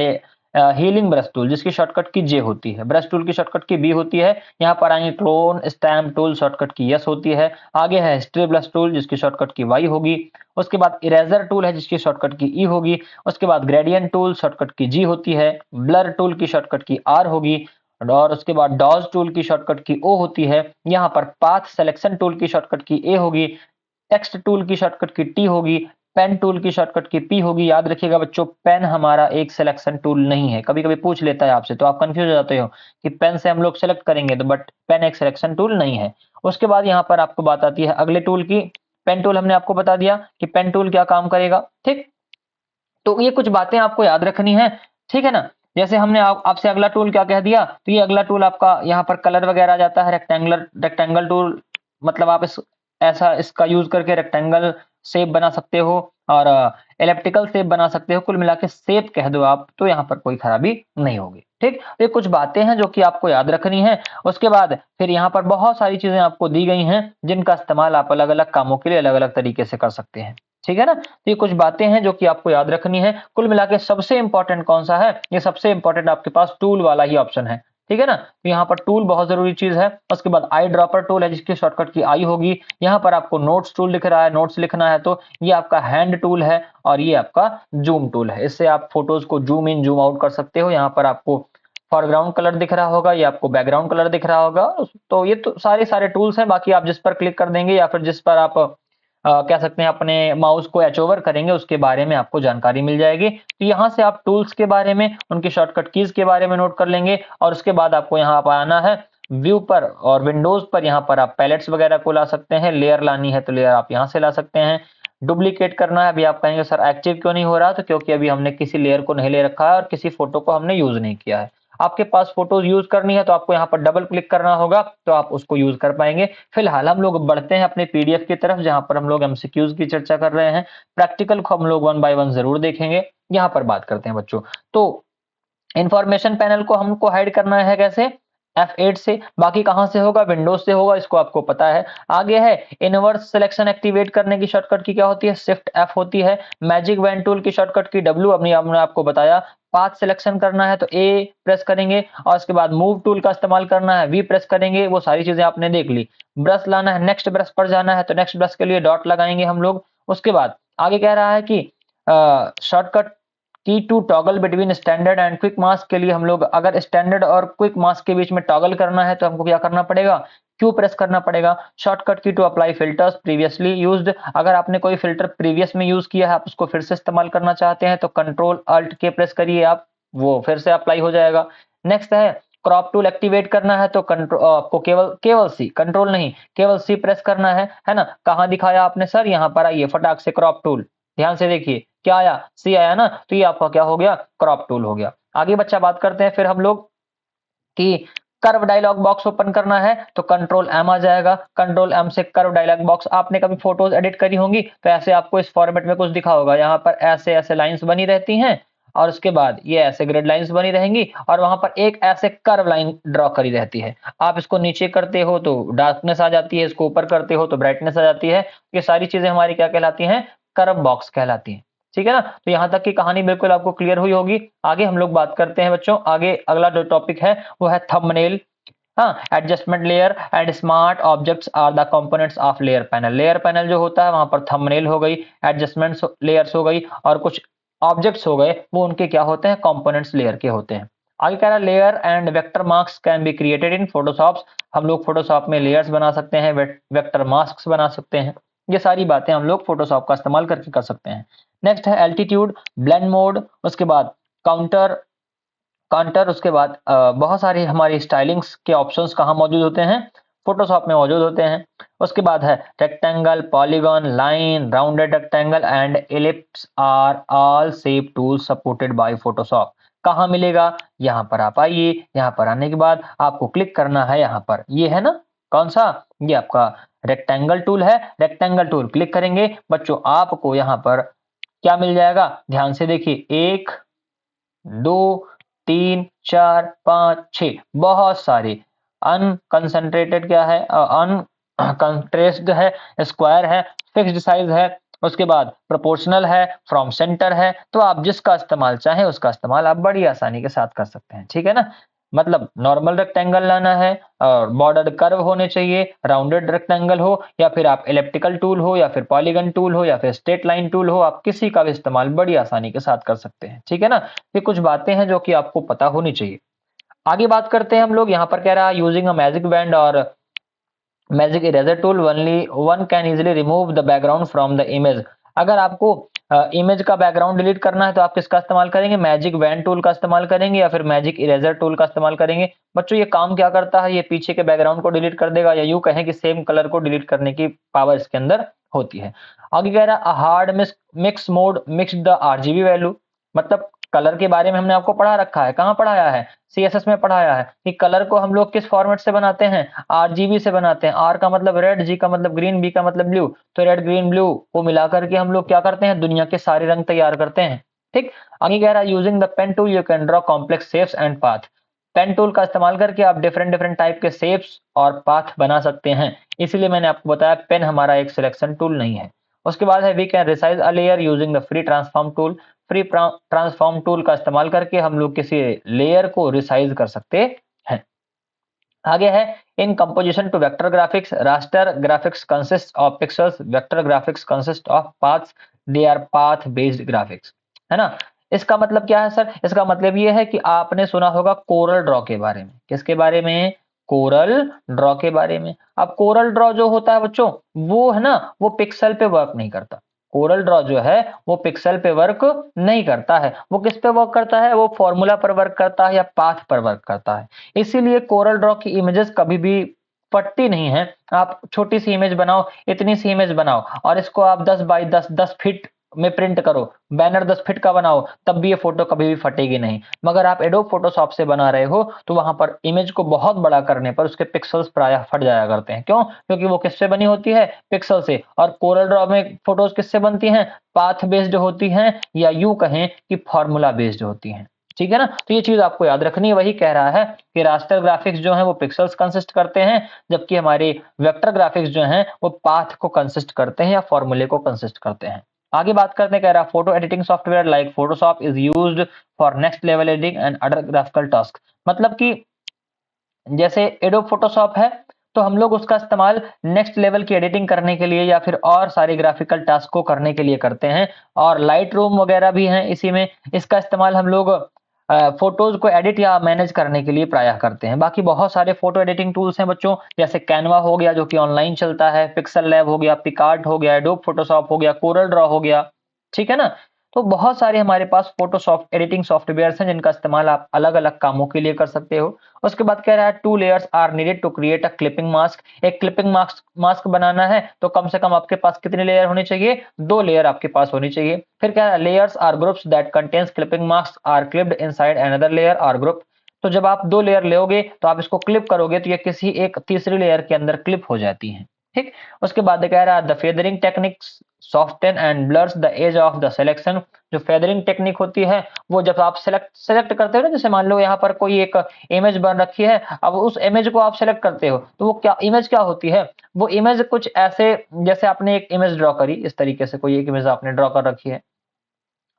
हीलिंग ब्रश टूल, जिसकी शॉर्टकट की जे होती है। ब्रश टूल की शॉर्टकट की बी होती है। यहाँ पर आएंगे क्लोन स्टैम्प टूल, शॉर्टकट की यस होती है। आगे है हिस्ट्री ब्रश टूल, जिसकी शॉर्टकट की वाई होगी। उसके बाद इरेजर टूल है, जिसकी शॉर्टकट की ई होगी। उसके बाद ग्रेडियंट टूल, शॉर्टकट की जी होती है। ब्लर टूल की शॉर्टकट की आर होगी। और उसके बाद डॉज टूल की शॉर्टकट की ओ होती है। यहाँ पर पाथ सिलेक्शन टूल की शॉर्टकट की ए होगी। टेक्स्ट टूल की शॉर्टकट की टी होगी। पेन टूल की शॉर्टकट की पी होगी। याद रखिएगा बच्चों, पेन हमारा एक सिलेक्शन टूल नहीं है। कभी कभी पूछ लेता है आपसे, तो आप कंफ्यूज हो जाते हो कि पेन से हम लोग सेलेक्ट करेंगे, तो बट पेन एक सिलेक्शन टूल नहीं है। उसके बाद यहाँ पर आपको बात आती है अगले टूल की। पेन टूल हमने आपको बता दिया कि पेन टूल क्या काम करेगा। ठीक, तो ये कुछ बातें आपको याद रखनी है, ठीक है ना। जैसे हमने आपसे अगला टूल क्या कह दिया, तो ये अगला टूल आपका यहाँ पर कलर वगैरह आ जाता है। रेक्टेंगल टूल, मतलब आप इस ऐसा इसका यूज करके रेक्टेंगल शेप बना सकते हो और एलिप्टिकल शेप बना सकते हो। कुल मिला के शेप कह दो आप, तो यहाँ पर कोई खराबी नहीं होगी। ठीक, तो ये कुछ बातें हैं जो कि आपको याद रखनी है। उसके बाद फिर यहाँ पर बहुत सारी चीजें आपको दी गई हैं, जिनका इस्तेमाल आप अलग अलग कामों के लिए अलग अलग तरीके से कर सकते हैं। ठीक है ना, तो ये कुछ बातें हैं जो कि आपको याद रखनी है। कुल मिला के सबसे इंपॉर्टेंट कौन सा है? ये सबसे इंपॉर्टेंट आपके पास टूल वाला ही ऑप्शन है। ठीक है ना, तो यहाँ पर टूल बहुत जरूरी चीज है। उसके बाद आई ड्रॉपर टूल है, जिसकी शॉर्टकट की आई होगी। यहाँ पर आपको नोट्स टूल दिख रहा है, नोट्स लिखना है तो ये आपका हैंड टूल है। और ये आपका जूम टूल है, इससे आप फोटोज को जूम इन जूम आउट कर सकते हो। यहाँ पर आपको फॉरग्राउंड कलर दिख रहा होगा, ये आपको बैकग्राउंड कलर दिख रहा होगा। तो ये तो सारे सारे टूल्स हैं। बाकी आप जिस पर क्लिक कर देंगे या फिर जिस पर आप कह सकते हैं अपने माउस को एच ओवर करेंगे, उसके बारे में आपको जानकारी मिल जाएगी। तो यहाँ से आप टूल्स के बारे में, उनकी शॉर्टकट कीज के बारे में नोट कर लेंगे। और उसके बाद आपको यहाँ पर आना है व्यू पर, और विंडोज पर यहाँ पर आप पैलेट्स वगैरह को ला सकते हैं। लेयर लानी है तो लेयर आप यहाँ से ला सकते हैं। डुप्लीकेट करना है। अभी आप कहेंगे सर एक्टिव क्यों नहीं हो रहा, तो क्योंकि अभी हमने किसी लेयर को नहीं ले रखा है और किसी फोटो को हमने यूज नहीं किया है। आपके पास फोटोज यूज करनी है तो आपको यहाँ पर डबल क्लिक करना होगा, तो आप उसको यूज कर पाएंगे। फिलहाल हम लोग बढ़ते हैं अपने पीडीएफ की तरफ, जहां पर हम लोग एमसीक्यूज की चर्चा कर रहे हैं। प्रैक्टिकल को हम लोग 1 बाय 1 जरूर देखेंगे। यहाँ पर बात करते हैं बच्चों, तो इंफॉर्मेशन पैनल को हमको हाइड करना है कैसे, F8 से। बाकी कहां से होगा, विंडोज से होगा, इसको आपको पता है। आगे है इनवर्स सिलेक्शन एक्टिवेट करने की शॉर्टकट की क्या होती है, शिफ्ट F होती है। मैजिक वैन टूल की शॉर्टकट की W, अपनी हमने आपको बताया। पाथ सिलेक्शन करना है तो A प्रेस करेंगे, और उसके बाद मूव टूल का इस्तेमाल करना है, V प्रेस करेंगे। वो सारी चीजें आपने देख ली। ब्रश लाना है, नेक्स्ट ब्रश पर जाना है तो नेक्स्ट ब्रश के लिए डॉट लगाएंगे हम लोग। उसके बाद आगे कह रहा है कि shortcut key to toggle between standard and quick mask के लिए हम लोग अगर स्टैंडर्ड और क्विक मास्क के बीच में टॉगल करना है तो हमको क्या करना पड़ेगा, क्यू प्रेस करना पड़ेगा। Shortcut key to apply filters previously used, अगर आपने कोई फिल्टर प्रीवियस में यूज किया है, आप उसको फिर से इस्तेमाल करना चाहते हैं तो कंट्रोल अल्ट के प्रेस करिए आप, वो फिर से अप्लाई हो जाएगा। नेक्स्ट है क्रॉप टूल एक्टिवेट करना है तो कंट्रोल आपको केवल सी, कंट्रोल नहीं केवल सी प्रेस करना है ना। कहां दिखाया आपने सर, यहाँ पर आइए फटाक से क्रॉप टूल, ध्यान से देखिए क्या आया, सी आया ना, तो ये आपका क्या हो गया, क्रॉप टूल हो गया। आगे बच्चा बात करते हैं फिर हम लोग कि कर्व डायलॉग बॉक्स ओपन करना है तो कंट्रोल एम आ जाएगा। कंट्रोल एम से कर्व डायलॉग बॉक्स, आपने कभी फोटोज एडिट करी होंगी तो ऐसे आपको इस फॉर्मेट में कुछ दिखा होगा, यहाँ पर ऐसे ऐसे लाइंस बनी रहती हैं, और उसके बाद ये ऐसे ग्रिड लाइंस बनी रहेंगी, और वहां पर एक ऐसे कर्व लाइन ड्रॉ करी रहती है। आप इसको नीचे करते हो तो डार्कनेस आ जाती है, इसको ऊपर करते हो तो ब्राइटनेस आ जाती है। ये सारी चीजें हमारी क्या कहलाती हैं, कर्व बॉक्स कहलाती हैं। ठीक है ना, तो यहां तक की कहानी बिल्कुल आपको क्लियर हुई होगी। आगे हम लोग बात करते हैं बच्चों, आगे अगला जो टॉपिक है वो है थंबनेल। हाँ, adjustment layer and smart objects are the components of layer panel. Layer panel जो होता है वहां पर थंबनेल हो गई, एडजस्टमेंट्स लेयर्स हो गई, और कुछ ऑब्जेक्ट्स हो गए, वो उनके क्या होते हैं, कंपोनेंट्स लेयर के होते हैं। आगे कह रहा है layer and vector mask can be created in Photoshop. हम लोग फोटोशॉप में लेयर्स बना सकते हैं, वेक्टर मास्क बना सकते हैं। ये सारी बातें हम लोग फोटोशॉप का इस्तेमाल करके कर सकते हैं। नेक्स्ट है एल्टीट्यूड, ब्लेंड मोड, उसके बाद काउंटर काउंटर, उसके बाद बहुत सारी हमारी स्टाइलिंग्स के ऑप्शंस कहाँ मौजूद होते हैं, फोटोशॉप में मौजूद होते हैं। उसके बाद है rectangle, polygon, line, rounded rectangle and ellipse are all shape tools supported by Photoshop. कहाँ मिलेगा, यहाँ पर आप आइए, यहाँ पर आने के बाद आपको क्लिक करना है, यहाँ पर ये है ना, कौन सा, ये आपका रेक्टेंगल टूल है। रेक्टेंगल टूल क्लिक करेंगे बच्चों, आपको यहाँ पर क्या मिल जाएगा, ध्यान से देखिए, 1 2 3 4 5 6, बहुत सारे अनकंसंट्रेटेड क्या है, अनकंट्रेस्ड है, स्क्वायर है, फिक्स्ड साइज है, उसके बाद प्रोपोर्शनल है, फ्रॉम सेंटर है। तो आप जिसका इस्तेमाल चाहें उसका इस्तेमाल आप बड़ी आसानी के साथ कर सकते हैं। ठीक है ना, मतलब नॉर्मल रेक्टेंगल लाना है और बॉर्डर कर्व होने चाहिए, राउंडेड रेक्टेंगल हो, या फिर आप इलेप्टिकल टूल हो, या फिर पॉलीगन टूल हो, या फिर स्ट्रेट लाइन टूल हो, आप किसी का भी इस्तेमाल बड़ी आसानी के साथ कर सकते हैं। ठीक है ना, ये कुछ बातें हैं जो कि आपको पता होनी चाहिए। आगे बात करते हैं हम लोग, यहाँ पर कह रहा है यूजिंग अ मैजिक बैंड और magic eraser tool only one can easily remove the background from the image. अगर आपको इमेज का बैकग्राउंड डिलीट करना है तो आप किसका इस्तेमाल करेंगे, मैजिक वैन टूल का इस्तेमाल करेंगे, या फिर मैजिक इरेजर टूल का इस्तेमाल करेंगे। बच्चों ये काम क्या करता है, ये पीछे के बैकग्राउंड को डिलीट कर देगा, या यूं कहें कि सेम कलर को डिलीट करने की पावर इसके अंदर होती है। आगे कह रहा है hard mix mode mix the RGB value, मतलब कलर के बारे में हमने आपको पढ़ा रखा है, कहाँ पढ़ाया है, सीएसएस में पढ़ाया है कि कलर को हम लोग किस फॉर्मेट से बनाते हैं, आरजीबी से बनाते हैं। आर का मतलब रेड, जी का मतलब ग्रीन, बी का मतलब ब्लू, तो रेड ग्रीन ब्लू को मिलाकर के हम लोग क्या करते हैं, दुनिया के सारे रंग तैयार करते हैं। ठीक, आगे कह रहा है using the pen tool you can draw complex shapes and path. Pen tool का इस्तेमाल करके आप डिफरेंट डिफरेंट टाइप के शेप्स और पाथ बना सकते हैं, इसीलिए मैंने आपको बताया पेन हमारा एक सिलेक्शन टूल नहीं है। उसके बाद है we can resize a layer using the free transform tool. Free transform tool का इस्तेमाल करके हम लोग किसी लेयर को रिसाइज कर सकते हैं। आगे है in composition to vector graphics, raster graphics consist of pixels, vector graphics consist of paths, they are path based graphics, है ना। इसका मतलब क्या है सर, इसका मतलब ये है कि आपने सुना होगा कोरल ड्रॉ के बारे में, किसके बारे में, कोरल ड्रॉ के बारे में। अब कोरल ड्रॉ जो होता है बच्चों, वो है ना, वो पिक्सल पे वर्क नहीं करता। कोरल ड्रॉ जो है वो पिक्सल पे वर्क नहीं करता है, वो किस पे वर्क करता है, वो फॉर्मूला पर वर्क करता है या पाथ पर वर्क करता है। इसीलिए कोरल ड्रॉ की इमेजेस कभी भी फटती नहीं है। आप छोटी सी इमेज बनाओ, इतनी सी इमेज बनाओ और इसको आप 10 बाई 10 फीट में प्रिंट करो, बैनर 10 फीट का बनाओ, तब भी ये फोटो कभी भी फटेगी नहीं। मगर आप एडोब फोटोशॉप से बना रहे हो तो वहां पर इमेज को बहुत बड़ा करने पर उसके पिक्सल्स प्रायः फट जाया करते हैं। क्यों? क्योंकि वो किससे बनी होती है? पिक्सल से। और कोरल ड्रॉ में फोटोज किससे बनती हैं? पाथ बेस्ड होती हैं, या यूं कहें कि फॉर्मूला बेस्ड होती हैं। ठीक है ना? तो ये चीज आपको याद रखनी है। वही कह रहा है कि रास्टर ग्राफिक्स जो है वो पिक्सल्स कंसिस्ट करते हैं, जबकि हमारे वेक्टर ग्राफिक्स जो हैं वो पाथ को कंसिस्ट करते हैं या फॉर्मूले को कंसिस्ट करते हैं। आगे बात करते हैं, कह रहा photo editing software like Photoshop is used for next level editing and other graphical task. मतलब कि जैसे एडोब फोटोशॉप है तो हम लोग उसका इस्तेमाल नेक्स्ट लेवल की एडिटिंग करने के लिए या फिर और सारे ग्राफिकल टास्क को करने के लिए करते हैं। और लाइट रूम वगैरह भी हैं इसी में, इसका इस्तेमाल हम लोग फोटोज को एडिट या मैनेज करने के लिए प्रायः करते हैं। बाकी बहुत सारे फोटो एडिटिंग टूल्स हैं बच्चों, जैसे कैनवा हो गया जो कि ऑनलाइन चलता है, पिक्सल लैब हो गया, पिकार्ट हो गया, एडोब फोटोशॉप हो गया, कोरल ड्रॉ हो गया। ठीक है ना? तो बहुत सारे हमारे पास फोटोशॉप एडिटिंग सॉफ्टवेयर हैं जिनका इस्तेमाल आप अलग अलग कामों के लिए कर सकते हो। उसके बाद कह रहा है 2 layers are needed to create a clipping mask. एक क्लिपिंग मास्क मास्क बनाना है तो कम से कम आपके पास कितने लेयर होने चाहिए? 2 लेयर आपके पास होनी चाहिए। फिर क्या है, layers or groups that contains clipping mask are clipped inside another layer or group. तो जब आप 2 लेयर लोगे तो आप इसको क्लिप करोगे तो ये किसी एक तीसरी लेयर के अंदर क्लिप हो जाती है। ठीक। उसके बाद कह रहा है the feathering techniques soften and blurs the edge of the selection. जो फेदरिंग टेक्निक होती है वो जब आप सेलेक्ट करते हो ना, जैसे मान लो यहाँ पर कोई एक इमेज बन रखी है, अब उस इमेज को आप सेलेक्ट करते हो तो वो क्या इमेज क्या होती है? वो इमेज कुछ ऐसे, जैसे आपने एक इमेज ड्रॉ करी, इस तरीके से कोई एक इमेज आपने ड्रॉ कर रखी है,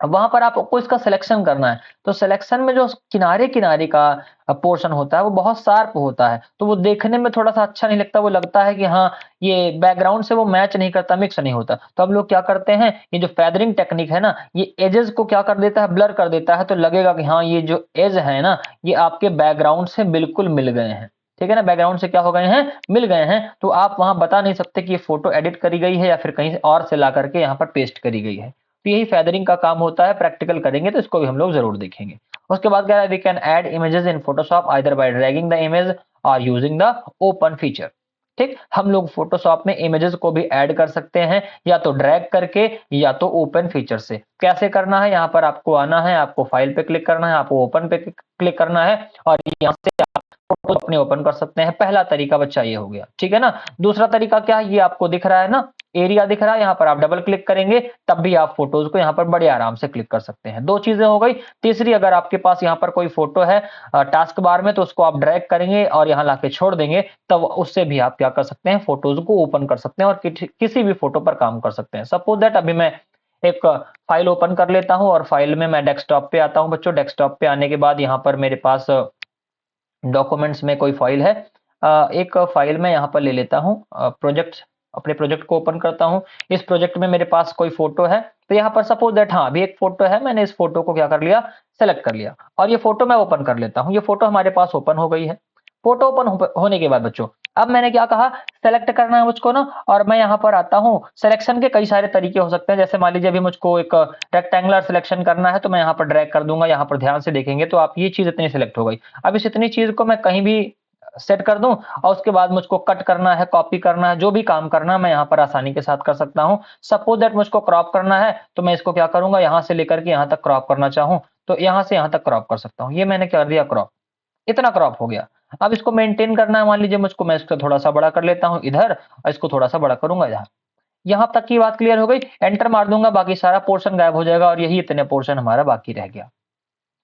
अब वहां पर आपको इसका सिलेक्शन करना है। तो सिलेक्शन में जो किनारे किनारे का पोर्शन होता है वो बहुत शार्प होता है, तो वो देखने में थोड़ा सा अच्छा नहीं लगता। वो लगता है कि हाँ ये बैकग्राउंड से वो मैच नहीं करता, मिक्स नहीं होता। तो हम लोग क्या करते हैं, ये जो फेदरिंग टेक्निक है ना, ये एजेस को क्या कर देता है, ब्लर कर देता है। तो लगेगा कि हाँ ये जो एज है ना, ये आपके बैकग्राउंड से बिल्कुल मिल गए हैं। ठीक है ना? बैकग्राउंड से क्या हो गए हैं, मिल गए हैं। तो आप वहां बता नहीं सकते कि ये फोटो एडिट करी गई है या फिर कहीं और से ला करके यहाँ पर पेस्ट करी गई है। तो यही फेदरिंग का काम होता है। प्रैक्टिकल करेंगे तो इसको भी हम लोग जरूर देखेंगे। उसके बाद क्या है, we can add images in Photoshop either by dragging the image और यूजिंग द ओपन फीचर। ठीक, हम लोग फोटोशॉप में इमेजेस को भी ऐड कर सकते हैं, या तो ड्रैग करके या तो ओपन फीचर से। कैसे करना है, यहाँ पर आपको आना है, आपको फाइल पे क्लिक करना है, आपको ओपन पे क्लिक करना है और यहाँ से आप फोटो अपने ओपन कर सकते हैं। पहला तरीका बच्चा ये हो गया। ठीक है ना? दूसरा तरीका क्या है, ये आपको दिख रहा है ना, एरिया दिख रहा है, यहाँ पर आप डबल क्लिक करेंगे तब भी आप फोटोज को यहाँ पर बड़े आराम से क्लिक कर सकते हैं। 2 चीजें हो गई। तीसरी, अगर आपके पास यहाँ पर कोई फोटो है टास्क बार में, तो उसको आप ड्रैग करेंगे और यहाँ लाके छोड़ देंगे, तब उससे भी आप क्या कर सकते हैं, फोटोज को ओपन कर सकते हैं और किसी भी फोटो पर काम कर सकते हैं। सपोज दैट अभी मैं एक फाइल ओपन कर लेता हूं और फाइल में मैं डेस्कटॉप पे आता हूं बच्चों। डेस्कटॉप पे आने के बाद यहाँ पर मेरे पास डॉक्यूमेंट्स में कोई फाइल है। एक फाइल में यहाँ पर ले लेता हूँ, प्रोजेक्ट, अपने प्रोजेक्ट को ओपन करता हूँ। इस प्रोजेक्ट में मेरे पास कोई फोटो है, तो यहाँ पर सपोज दैट हाँ अभी एक फोटो है, मैंने इस फोटो को क्या कर लिया, सेलेक्ट कर लिया और ये फोटो मैं ओपन कर लेता हूँ। ये फोटो हमारे पास ओपन हो गई है। फोटो ओपन होने के बाद बच्चों, अब मैंने क्या कहा, सेलेक्ट करना है मुझको ना, और मैं यहाँ पर आता हूँ। सिलेक्शन के कई सारे तरीके हो सकते हैं। जैसे मान लीजिए अभी मुझको एक रेक्टेंगुलर सिलेक्शन करना है, तो मैं यहाँ पर ड्रैग कर दूंगा। यहाँ पर ध्यान से देखेंगे तो आप ये चीज इतनी सिलेक्ट हो गई। अब इस इतनी चीज को मैं कहीं भी सेट कर दूं और उसके बाद मुझको कट करना है, कॉपी करना है, जो भी काम करना है मैं यहाँ पर आसानी के साथ कर सकता हूँ। सपोज दैट मुझको क्रॉप करना है, तो मैं इसको क्या करूंगा, यहाँ से लेकर के यहाँ तक क्रॉप करना चाहूँ तो यहाँ से यहाँ तक क्रॉप कर सकता हूँ। ये मैंने कर दिया क्रॉप, इतना क्रॉप हो गया। अब इसको मेंटेन करना है, मान लीजिए मुझको, मैं इसको थोड़ा सा बड़ा कर लेता हूँ इधर और इसको थोड़ा सा बड़ा करूंगा इधर। यहाँ तक की बात क्लियर हो गई। एंटर मार दूंगा, बाकी सारा पोर्शन गायब हो जाएगा और यही इतने पोर्शन हमारा बाकी रह गया।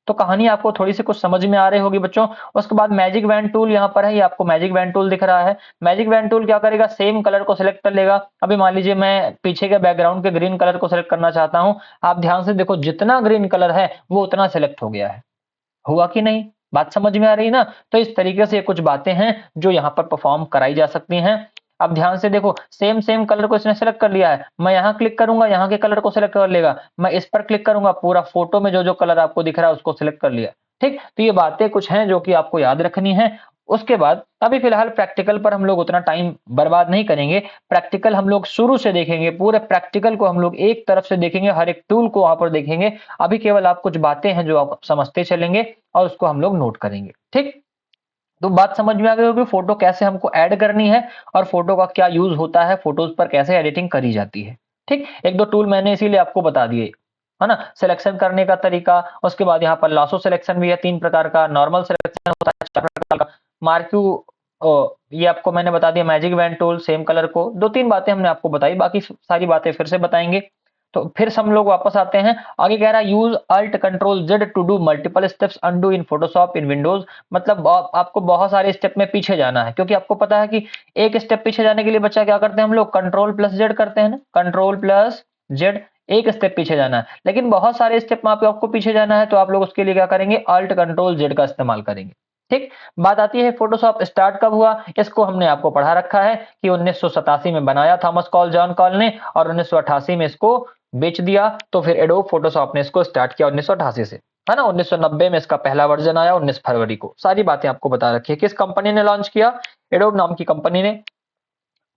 तो कहानी आपको थोड़ी सी कुछ समझ में आ रही होगी बच्चों। उसके बाद मैजिक वैन टूल यहाँ पर है, ये आपको मैजिक वैन टूल दिख रहा है। मैजिक वैन टूल क्या करेगा, सेम कलर को सिलेक्ट कर लेगा। अभी मान लीजिए मैं पीछे के बैकग्राउंड के ग्रीन कलर को सिलेक्ट करना चाहता हूँ। आप ध्यान से देखो, जितना ग्रीन कलर है वो उतना सिलेक्ट हो गया है। हुआ कि नहीं? बात समझ में आ रही है ना? तो इस तरीके से कुछ बातें हैं जो यहाँ पर परफॉर्म कराई जा सकती हैं। अब ध्यान से देखो, सेम सेम कलर को इसने सेलेक्ट कर लिया है। मैं यहाँ क्लिक करूंगा, यहाँ के कलर को सिलेक्ट कर लेगा। मैं इस पर क्लिक करूंगा, पूरा फोटो में जो जो कलर आपको दिख रहा है उसको सिलेक्ट कर लिया। ठीक, तो ये बातें कुछ हैं जो कि आपको याद रखनी है। उसके बाद अभी फिलहाल प्रैक्टिकल पर हम लोग उतना टाइम बर्बाद नहीं करेंगे। प्रैक्टिकल हम लोग शुरू से देखेंगे, पूरे प्रैक्टिकल को हम लोग एक तरफ से देखेंगे, हर एक टूल को वहां पर देखेंगे। अभी केवल आप कुछ बातें हैं जो आप समझते चलेंगे और उसको हम लोग नोट करेंगे। ठीक, तो बात समझ में आ गई होगी फोटो कैसे हमको ऐड करनी है और फोटो का क्या यूज होता है, फोटोज पर कैसे एडिटिंग करी जाती है। ठीक, एक दो टूल मैंने इसीलिए आपको बता दिए, है ना। सिलेक्शन करने का तरीका, उसके बाद यहाँ पर लासो सिलेक्शन भी है 3 प्रकार का, नॉर्मल सिलेक्शन होता है 4 प्रकार का, मार्क्यू ये आपको मैंने बता दिया, magic wand tool, same colour को, 2-3 बातें हमने आपको बताई, बाकी सारी बातें फिर से बताएंगे। तो फिर हम लोग वापस आते हैं, आगे कह रहा है use alt control Z to do multiple steps undo in Photoshop in Windows. मतलब आपको बहुत सारे स्टेप में पीछे जाना है, क्योंकि आपको पता है कि एक स्टेप पीछे जाने के लिए बच्चा क्या करते हैं हम लोग, कंट्रोल प्लस जेड करते हैं ना, कंट्रोल प्लस जेड, एक स्टेप पीछे जाना है। लेकिन बहुत सारे स्टेप में आपको पीछे जाना है, तो आप लोग उसके लिए क्या करेंगे, अल्ट कंट्रोल जेड का इस्तेमाल करेंगे। ठीक, बात आती है फोटोशॉप स्टार्ट कब हुआ, इसको हमने आपको पढ़ा रखा है कि 1987 में बनाया थॉमस कॉल जॉन कॉल ने, और 1988 में इसको बेच दिया। तो फिर एडोब फोटोशॉप ने इसको स्टार्ट किया 1988 से, है ना। 1990 में इसका पहला वर्जन आया 19 फरवरी को। सारी बातें आपको बता रखी है। किस कंपनी ने लॉन्च किया, एडोब नाम की कंपनी ने।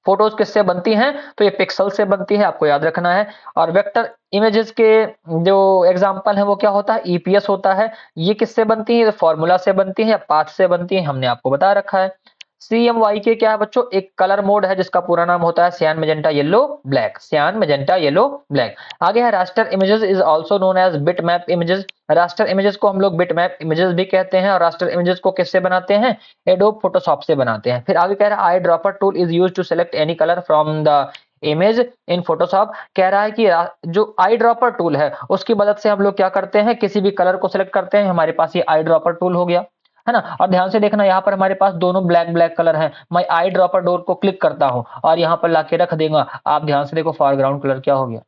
फोटोज किससे बनती हैं, तो ये पिक्सल से बनती है, आपको याद रखना है। और वेक्टर इमेजेस के जो एग्जांपल है वो क्या होता है, ईपीएस होता है। ये किससे बनती है, फॉर्मूला से बनती है या पाथ से बनती है, हमने आपको बता रखा है। CMYK क्या है बच्चों, एक कलर मोड है जिसका पूरा नाम होता है cyan magenta yellow black, cyan magenta yellow black. आगे है raster images is also known as bitmap images. Raster images को हम लोग बिटमैप इमेजेस भी कहते हैं। और रास्टर इमेजेस को किससे बनाते हैं, एडोब फोटोशॉप से बनाते हैं। फिर आगे कह रहा है eye dropper tool is used to select any colour from the image in Photoshop. कह रहा है कि जो आई ड्रॉपर टूल है उसकी मदद से हम लोग क्या करते हैं, किसी भी कलर को सिलेक्ट करते हैं। हमारे पास ये आई ड्रॉपर टूल हो गया, है ना। और ध्यान से देखना, यहाँ पर हमारे पास दोनों ब्लैक ब्लैक कलर हैं। मैं आई ड्रॉपर डोर को क्लिक करता हूं और यहाँ पर लाके रख देगा। आप ध्यान से देखो, फॉरग्राउंड कलर क्या हो गया,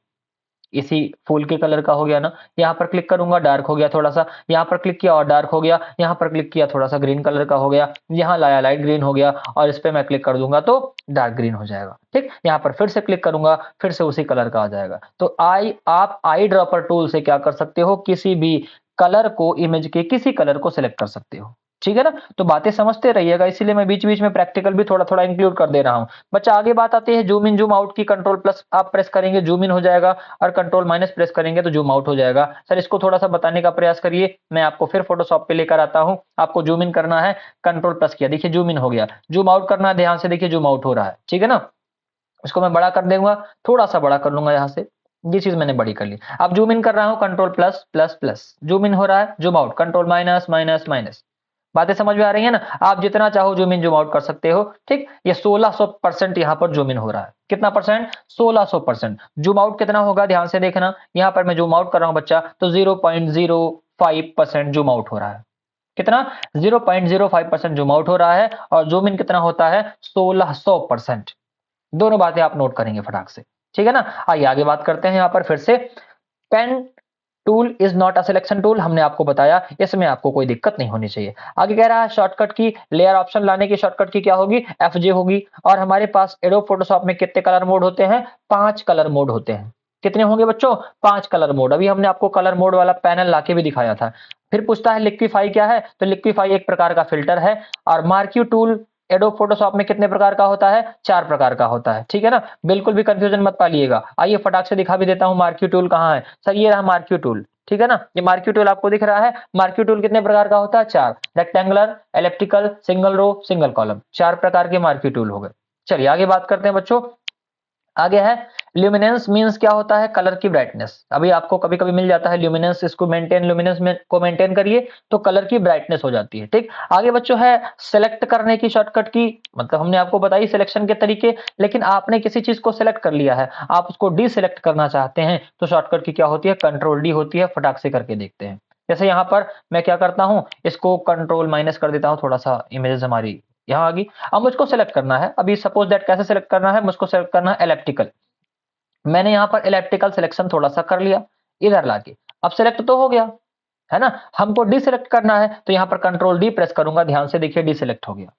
इसी फूल के कलर का हो गया ना। यहाँ पर क्लिक करूंगा, डार्क हो गया थोड़ा सा, यहाँ पर क्लिक किया और डार्क हो गया, यहाँ पर क्लिक किया थोड़ा सा ग्रीन कलर का हो गया, यहाँ लाया लाइट ग्रीन हो गया, और इस पे मैं क्लिक कर दूंगा तो डार्क ग्रीन हो जाएगा। ठीक, यहाँ पर फिर से क्लिक करूंगा, फिर से उसी कलर का आ जाएगा। तो आप आई ड्रॉपर टूल से क्या कर सकते हो, किसी भी कलर को, इमेज के किसी कलर को सिलेक्ट कर सकते हो। ठीक है ना। तो बातें समझते रहिएगा, इसीलिए मैं बीच बीच में प्रैक्टिकल भी थोड़ा थोड़ा इंक्लूड कर दे रहा हूं। बच्चा आगे बात आती है जूम इन जूम आउट की। कंट्रोल प्लस आप प्रेस करेंगे जूम इन हो जाएगा, और कंट्रोल माइनस प्रेस करेंगे तो जूम आउट हो जाएगा। सर इसको थोड़ा सा बताने का प्रयास करिए, मैं आपको फिर फोटोशॉप पे लेकर आता हूं। आपको जूम इन करना है, कंट्रोल प्लस किया, देखिए जूम इन हो गया। जूम आउट करना है, ध्यान से देखिए जूम आउट हो रहा है। ठीक है ना। इसको मैं बड़ा कर दूंगा, थोड़ा सा बड़ा कर लूंगा यहाँ से, ये चीज मैंने बड़ी कर ली। अब जूम इन कर रहा हूं, control plus plus plus, zoom in हो रहा है, zoom out control minus minus minus. बातें समझ में आ रही है ना। आप जितना चाहो जूम इन जूम आउट कर सकते हो। ठीक, ये 1600% यहाँ पर जूम इन हो रहा है। कितना परसेंट, 1600%। जूम आउट कितना होगा, ध्यान से देखना, यहाँ पर मैं जूम आउट कर रहा हूँ बच्चा, तो 0.05% जूम आउट हो रहा है। कितना, 0.05% जूम आउट हो रहा है। और जूम इन कितना होता है, 1600%। दोनों बातें आप नोट करेंगे फटाक से। ठीक है ना। आइए आगे बात करते हैं। यहाँ पर फिर से, pen tool is not a selection tool, हमने आपको बताया, इसमें आपको कोई दिक्कत नहीं होनी चाहिए। आगे कह रहा है शॉर्टकट की, लेयर ऑप्शन लाने की शॉर्टकट की क्या होगी, FJ होगी। और हमारे पास एडोब फोटोशॉप में कितने कलर मोड होते हैं, 5 कलर मोड होते हैं। कितने होंगे बच्चों, 5 कलर मोड। अभी हमने आपको कलर मोड वाला पैनल लाके भी दिखाया था। फिर पूछता है लिक्विफाई क्या है, तो लिक्विफाई एक प्रकार का फिल्टर है। और मार्क्यू टूल एडोब फोटोशॉप में कितने प्रकार का होता है, 4 प्रकार का होता है। ठीक है ना, बिल्कुल भी कंफ्यूजन मत पालिएगा। आइए फटाक से दिखा भी देता हूं मार्क्यू टूल कहां है। सर ये रहा मार्क्यू टूल। ठीक है ना, ये मार्क्यू टूल आपको दिख रहा है। मार्क्यू टूल कितने प्रकार का होता है, 4, rectangular, elliptical, single row, single column, 4 प्रकार के मार्क्यू टूल हो गए। चलिए आगे बात करते हैं बच्चों। आगे है ल्यूमिनेंस, मींस क्या होता है, कलर की ब्राइटनेस। अभी आपको कभी कभी मिल जाता है ल्यूमिनेंस, इसको मेंटेन, ल्यूमिनेंस में को मेंटेन करिए तो कलर की ब्राइटनेस हो जाती है। ठीक, आगे बच्चों है सेलेक्ट करने की शॉर्टकट की, मतलब हमने आपको बताई सिलेक्शन के तरीके। लेकिन आपने किसी चीज को सिलेक्ट कर लिया है, आप उसको डीसिलेक्ट करना चाहते हैं, तो शॉर्टकट की क्या होती है, कंट्रोल डी होती है। फटाक से करके देखते हैं। जैसे यहाँ पर मैं क्या करता हूँ, इसको कंट्रोल माइनस कर देता हूँ, थोड़ा सा इमेजेस हमारी यहाँ आ गई। अब मुझको सेलेक्ट करना है, अभी सपोज दैट कैसे सेलेक्ट करना है, मुझको सेलेक्ट करना है इलेप्टिकल। मैंने यहाँ पर इलेक्ट्रिकल सिलेक्शन थोड़ा सा कर लिया इधर लाके, अब सिलेक्ट तो हो गया, है ना। हमको डीसिलेक्ट करना है, तो यहाँ पर कंट्रोल डी प्रेस करूंगा, ध्यान से देखिए डीसिलेक्ट हो गया,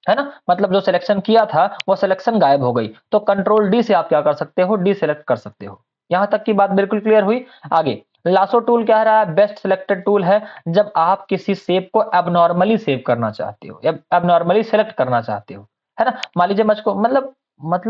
है ना। मतलब जो सिलेक्शन किया था वो सिलेक्शन गायब हो गई। तो कंट्रोल डी से आप क्या कर सकते हो, डीसिलेक्ट कर सकते हो। यहां तक की बात बिल्कुल क्लियर हुई। आगे लासो टूल क्या रहा है, बेस्ट सिलेक्टेड टूल है। जब आप किसी शेप को एबनॉर्मली सेव करना चाहते हो, एबनॉर्मली सेलेक्ट करना चाहते हो, है ना। मान लीजिए मुझको, मतलब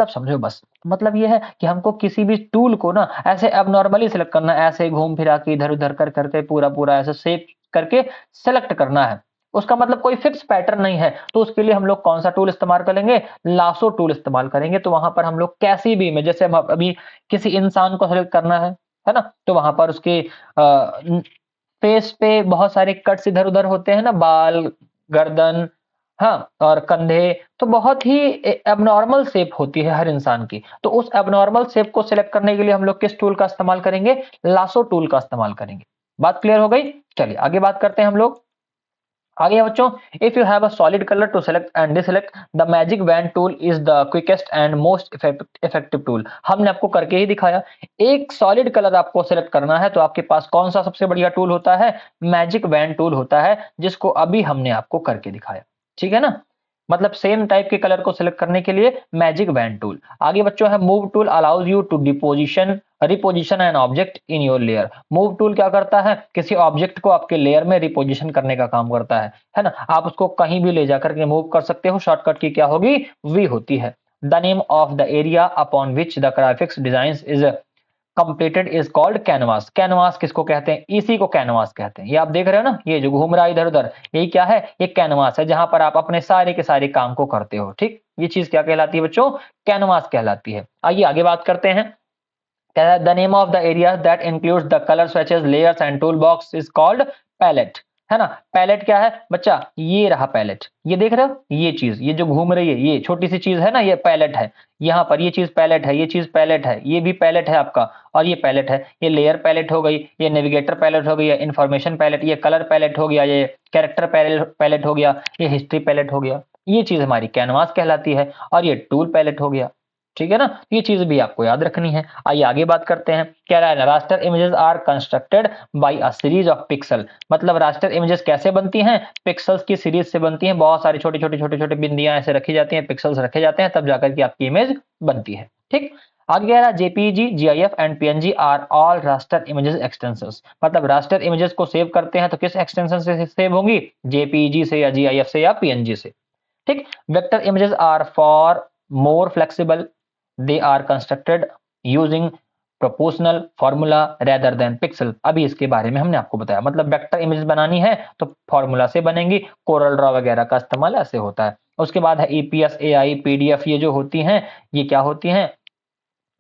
समझो बस, मतलब ये है कि हमको किसी भी टूल को ना ऐसे एबनॉर्मली सिलेक्ट करना है, ऐसे घूम फिरा के इधर उधर कर करके पूरा पूरा ऐसे सेव करके सेलेक्ट करना है। उसका मतलब कोई फिक्स पैटर्न नहीं है, तो उसके लिए हम लोग कौन सा टूल इस्तेमाल करेंगे, लासो टूल इस्तेमाल करेंगे। तो वहां पर हम लोग कैसी भी इमेज, जैसे हम अभी किसी इंसान को सेलेक्ट करना है ना, तो वहां पर उसके फेस पे बहुत सारे कट्स इधर उधर होते हैं ना, बाल, गर्दन, हाँ, और कंधे, तो बहुत ही एबनॉर्मल शेप होती है हर इंसान की। तो उस एबनॉर्मल शेप को सिलेक्ट करने के लिए हम लोग किस टूल का इस्तेमाल करेंगे, लासो टूल का इस्तेमाल करेंगे। बात क्लियर हो गई? चलिए आगे बात करते हैं हम लोग। आगे बच्चों, if you have a solid colour to select and deselect, the magic wand tool is the quickest and most effective tool. हमने आपको करके ही दिखाया। एक सॉलिड कलर आपको सेलेक्ट करना है तो आपके पास कौन सा सबसे बढ़िया टूल होता है, मैजिक वैन टूल होता है, जिसको अभी हमने आपको करके दिखाया। ठीक है ना, मतलब सेम टाइप के कलर को सिलेक्ट करने के लिए मैजिक वैन टूल। आगे बच्चों है move tool, allows you to deposition reposition an object in your layer. Move tool क्या करता है, किसी ऑब्जेक्ट को आपके लेयर में रिपोजिशन करने का काम करता है ना। आप उसको कहीं भी ले जाकर के मूव कर सकते हो। शॉर्टकट की क्या होगी, वी होती है। The name of the area upon which the graphics design is completed is called canvas. Canvas किसको कहते हैं, इसी को कैनवास कहते हैं। ये आप देख रहे हो ना, ये जो घूम रहा है इधर उधर, यही क्या है, ये कैनवास है, जहां पर आप अपने सारे के सारे काम को करते हो। ठीक, ये चीज क्या कहलाती है बच्चों, कैनवास कहलाती है। आइए आगे बात करते हैं। The name of the area that includes the color swatches, layers and toolbox is called palette, है ना। पैलेट क्या है बच्चा, ये रहा पैलेट, ये देख रहे हो, ये चीज, ये जो घूम रही है, ये छोटी सी चीज है ना, ये पैलेट है। यहाँ पर ये चीज पैलेट है, ये चीज पैलेट है, ये भी पैलेट है आपका, और ये पैलेट है। ये लेयर पैलेट हो गई, ये नेविगेटर पैलेट हो गई, ये इन्फॉर्मेशन पैलेट, ये कलर पैलेट हो गया, ये कैरेक्टर पैलेट हो गया, ये हिस्ट्री पैलेट हो गया। ये चीज हमारी कैनवास कहलाती है, और ये टूल पैलेट हो गया। ठीक है ना, ये चीज भी आपको याद रखनी है। आइए आगे बात करते हैं। कह रहा है raster images are constructed by a series of pixel. मतलब रास्टर इमेजेस कैसे बनती हैं, पिक्सल्स की सीरीज से बनती हैं। बहुत सारी छोटी छोटी छोटे छोटे बिंदियां ऐसे रखी जाती हैं, पिक्सल्स रखे जाते हैं, तब जाकर के आपकी इमेज बनती है। ठीक, आगे कह रहा है JPG, GIF and PNG are all raster images extensions. मतलब रास्टर इमेजेस को सेव करते हैं तो किस एक्सटेंशन से सेव होंगी, जेपीजी से या जीआईएफ से या पीएनजी से। ठीक, vector images are for more flexible, they are constructed using proportional formula rather than pixel। अभी इसके बारे में हमने आपको बताया। मतलब वेक्टर इमेज बनानी है तो फॉर्मूला से बनेंगी, कोरल ड्रॉ वगैरह का इस्तेमाल ऐसे होता है। उसके बाद है ईपीएस, एआई, पीडीएफ, ये जो होती हैं, ये क्या होती हैं,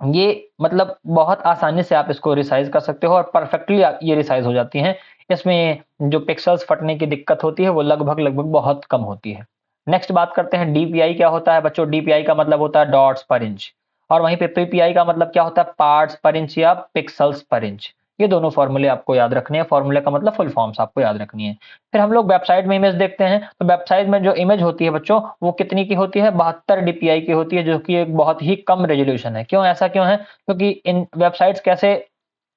ये मतलब बहुत आसानी से आप इसको रिसाइज कर सकते हो और परफेक्टली ये रिसाइज हो जाती हैं। इसमें जो पिक्सल्स फटने की दिक्कत होती है वो लगभग लगभग बहुत कम होती है। नेक्स्ट बात करते हैं डीपीआई क्या होता है बच्चों। डीपीआई का मतलब होता है डॉट्स पर इंच, और वहीं पे पीपीआई का मतलब क्या होता है, पार्ट्स पर इंच या पिक्सल्स पर इंच। ये दोनों फॉर्मूले आपको याद रखने हैं। फॉर्मूले का मतलब फुल फॉर्म्स आपको याद रखनी है। फिर हम लोग वेबसाइट में इमेज देखते हैं, तो वेबसाइट में जो इमेज होती है बच्चों, वो कितनी की होती है, 72 डीपीआई की होती है, जो कि एक बहुत ही कम रेजोल्यूशन है। क्यों, ऐसा क्यों है, क्योंकि इन वेबसाइट्स कैसे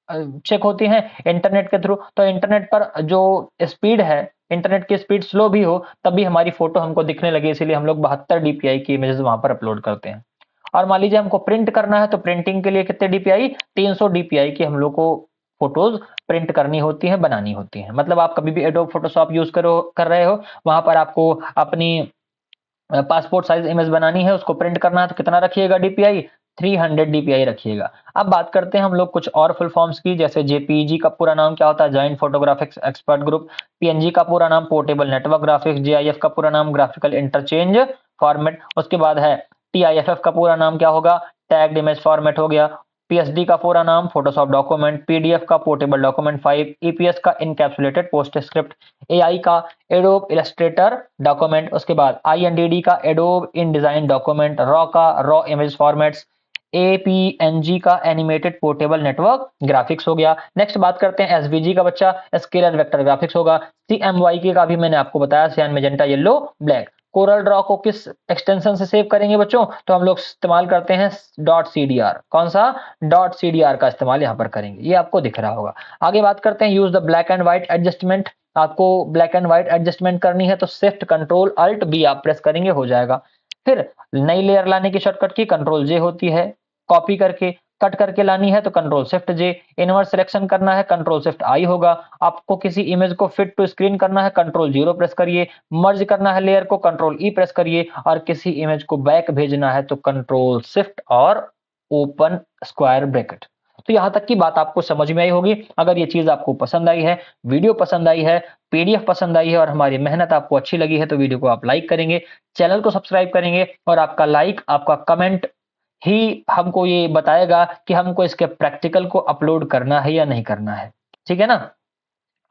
चेक होती हैं, इंटरनेट के थ्रू। तो इंटरनेट पर जो स्पीड है, इंटरनेट की स्पीड स्लो भी हो तभी हमारी फोटो हमको दिखने लगे, इसीलिए हम लोग 72 डीपीआई की इमेजेस वहां पर अपलोड करते हैं। और मान लीजिए हमको प्रिंट करना है, तो प्रिंटिंग के लिए कितने डीपीआई, 300 डीपीआई की हम लोग को फोटोज प्रिंट करनी होती है, बनानी होती है। मतलब आप कभी भी एडोब फोटोशॉप यूज कर रहे हो, वहां पर आपको अपनी पासपोर्ट साइज इमेज बनानी है, उसको प्रिंट करना है, तो कितना रखिएगा डीपीआई, 300 डीपीआई रखिएगा। अब बात करते हैं हम लोग कुछ और फुल फॉर्म्स की, जैसे जेपीजी का पूरा नाम क्या होता है, joint photographics expert group. PNG का पूरा नाम पोर्टेबल नेटवर्क ग्राफिक्स। जीआईएफ का पूरा नाम ग्राफिकल इंटरचेंज फॉर्मेट। उसके बाद है टीआईएफएफ का पूरा नाम क्या होगा, टैग्ड इमेज फॉर्मेट हो गया। पीएसडी का पूरा नाम फोटोशॉप डॉक्यूमेंट। पीडीएफ का पोर्टेबल डॉक्यूमेंट 5। ईपीएस का इनकैप्सुलेटेड पोस्ट स्क्रिप्ट। एआई का एडोब इलस्ट्रेटर डॉक्यूमेंट। उसके बाद आईएनडीडी का एडोब इन डिजाइन डॉक्यूमेंट। रॉ का रॉ इमेज फॉर्मेट्स। एपीएनजी का एनिमेटेड पोर्टेबल नेटवर्क ग्राफिक्स हो गया। नेक्स्ट बात करते हैं एसवीजी का बच्चा, स्केलर वेक्टर ग्राफिक्स होगा। सीएमवाई का भी मैंने आपको बताया, सियान magenta yellow black. Corel Draw को किस एक्सटेंशन से सेव करेंगे बच्चों, तो हम लोग इस्तेमाल करते हैं डॉट सीडीआर। कौन सा, डॉट सीडीआर का इस्तेमाल यहाँ पर करेंगे, ये आपको दिख रहा होगा। आगे बात करते हैं use the black and white adjustment. आपको ब्लैक एंड व्हाइट एडजस्टमेंट करनी है तो शिफ्ट कंट्रोल अल्ट बी आप प्रेस करेंगे, हो जाएगा। फिर नई लेयर लाने की शॉर्टकट की कंट्रोल जे होती है। कॉपी करके कट करके लानी है तो कंट्रोल शिफ्ट जे। इनवर्स सिलेक्शन करना है कंट्रोल शिफ्ट आई होगा। आपको किसी इमेज को फिट टू स्क्रीन करना है कंट्रोल 0 प्रेस करिए। मर्ज करना है लेयर को कंट्रोल ई प्रेस करिए। और किसी इमेज को बैक भेजना है तो कंट्रोल शिफ्ट और ओपन स्क्वायर ब्रैकेट। तो यहाँ तक की बात आपको समझ में आई होगी। अगर ये चीज़ आपको पसंद आई है, वीडियो पसंद आई है, पीडीएफ पसंद आई है और हमारी मेहनत आपको अच्छी लगी है तो वीडियो को आप लाइक करेंगे, चैनल को सब्सक्राइब करेंगे और आपका लाइक, आपका कमेंट ही हमको ये बताएगा कि हमको इसके प्रैक्टिकल को अपलोड करना है या नहीं करना है। ठीक है ना?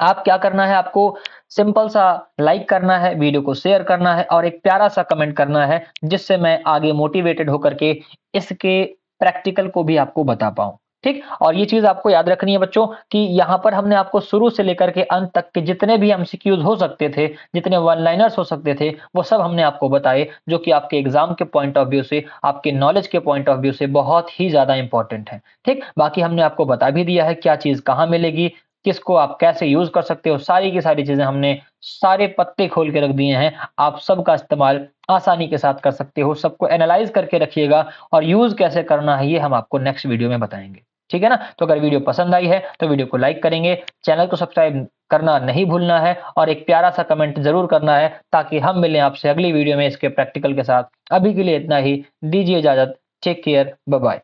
आप क्या करना है, आपको सिंपल सा लाइक करना है, वीडियो को शेयर करना है और एक प्यारा सा कमेंट करना है, जिससे मैं आगे मोटिवेटेड होकर के इसके प्रैक्टिकल को भी आपको बता पाऊँ। ठीक? और ये चीज़ आपको याद रखनी है बच्चों कि यहाँ पर हमने आपको शुरू से लेकर के अंत तक के जितने भी एमसीक्यूज़ हो सकते थे, जितने वन लाइनर्स हो सकते थे, वो सब हमने आपको बताए, जो कि आपके एग्ज़ाम के पॉइंट ऑफ व्यू से, आपके नॉलेज के पॉइंट ऑफ व्यू से बहुत ही ज़्यादा इम्पोर्टेंट है। ठीक? बाकी हमने आपको बता भी दिया है क्या चीज़ कहाँ मिलेगी, किसको आप कैसे यूज़ कर सकते हो, सारी की सारी चीज़ें हमने सारे पत्ते खोल के रख दिए हैं। आप सबका इस्तेमाल आसानी के साथ कर सकते हो, सबको एनालाइज़ करके रखिएगा और यूज़ कैसे करना है ये हम आपको नेक्स्ट वीडियो में बताएँगे। ठीक है ना? तो अगर वीडियो पसंद आई है तो वीडियो को लाइक करेंगे, चैनल को सब्सक्राइब करना नहीं भूलना है और एक प्यारा-सा कमेंट ज़रूर करना है ताकि हम मिलें आपसे अगली वीडियो में इसके प्रैक्टिकल के साथ। अभी के लिए इतना ही, दीजिए इजाज़त। Take care, bye-bye.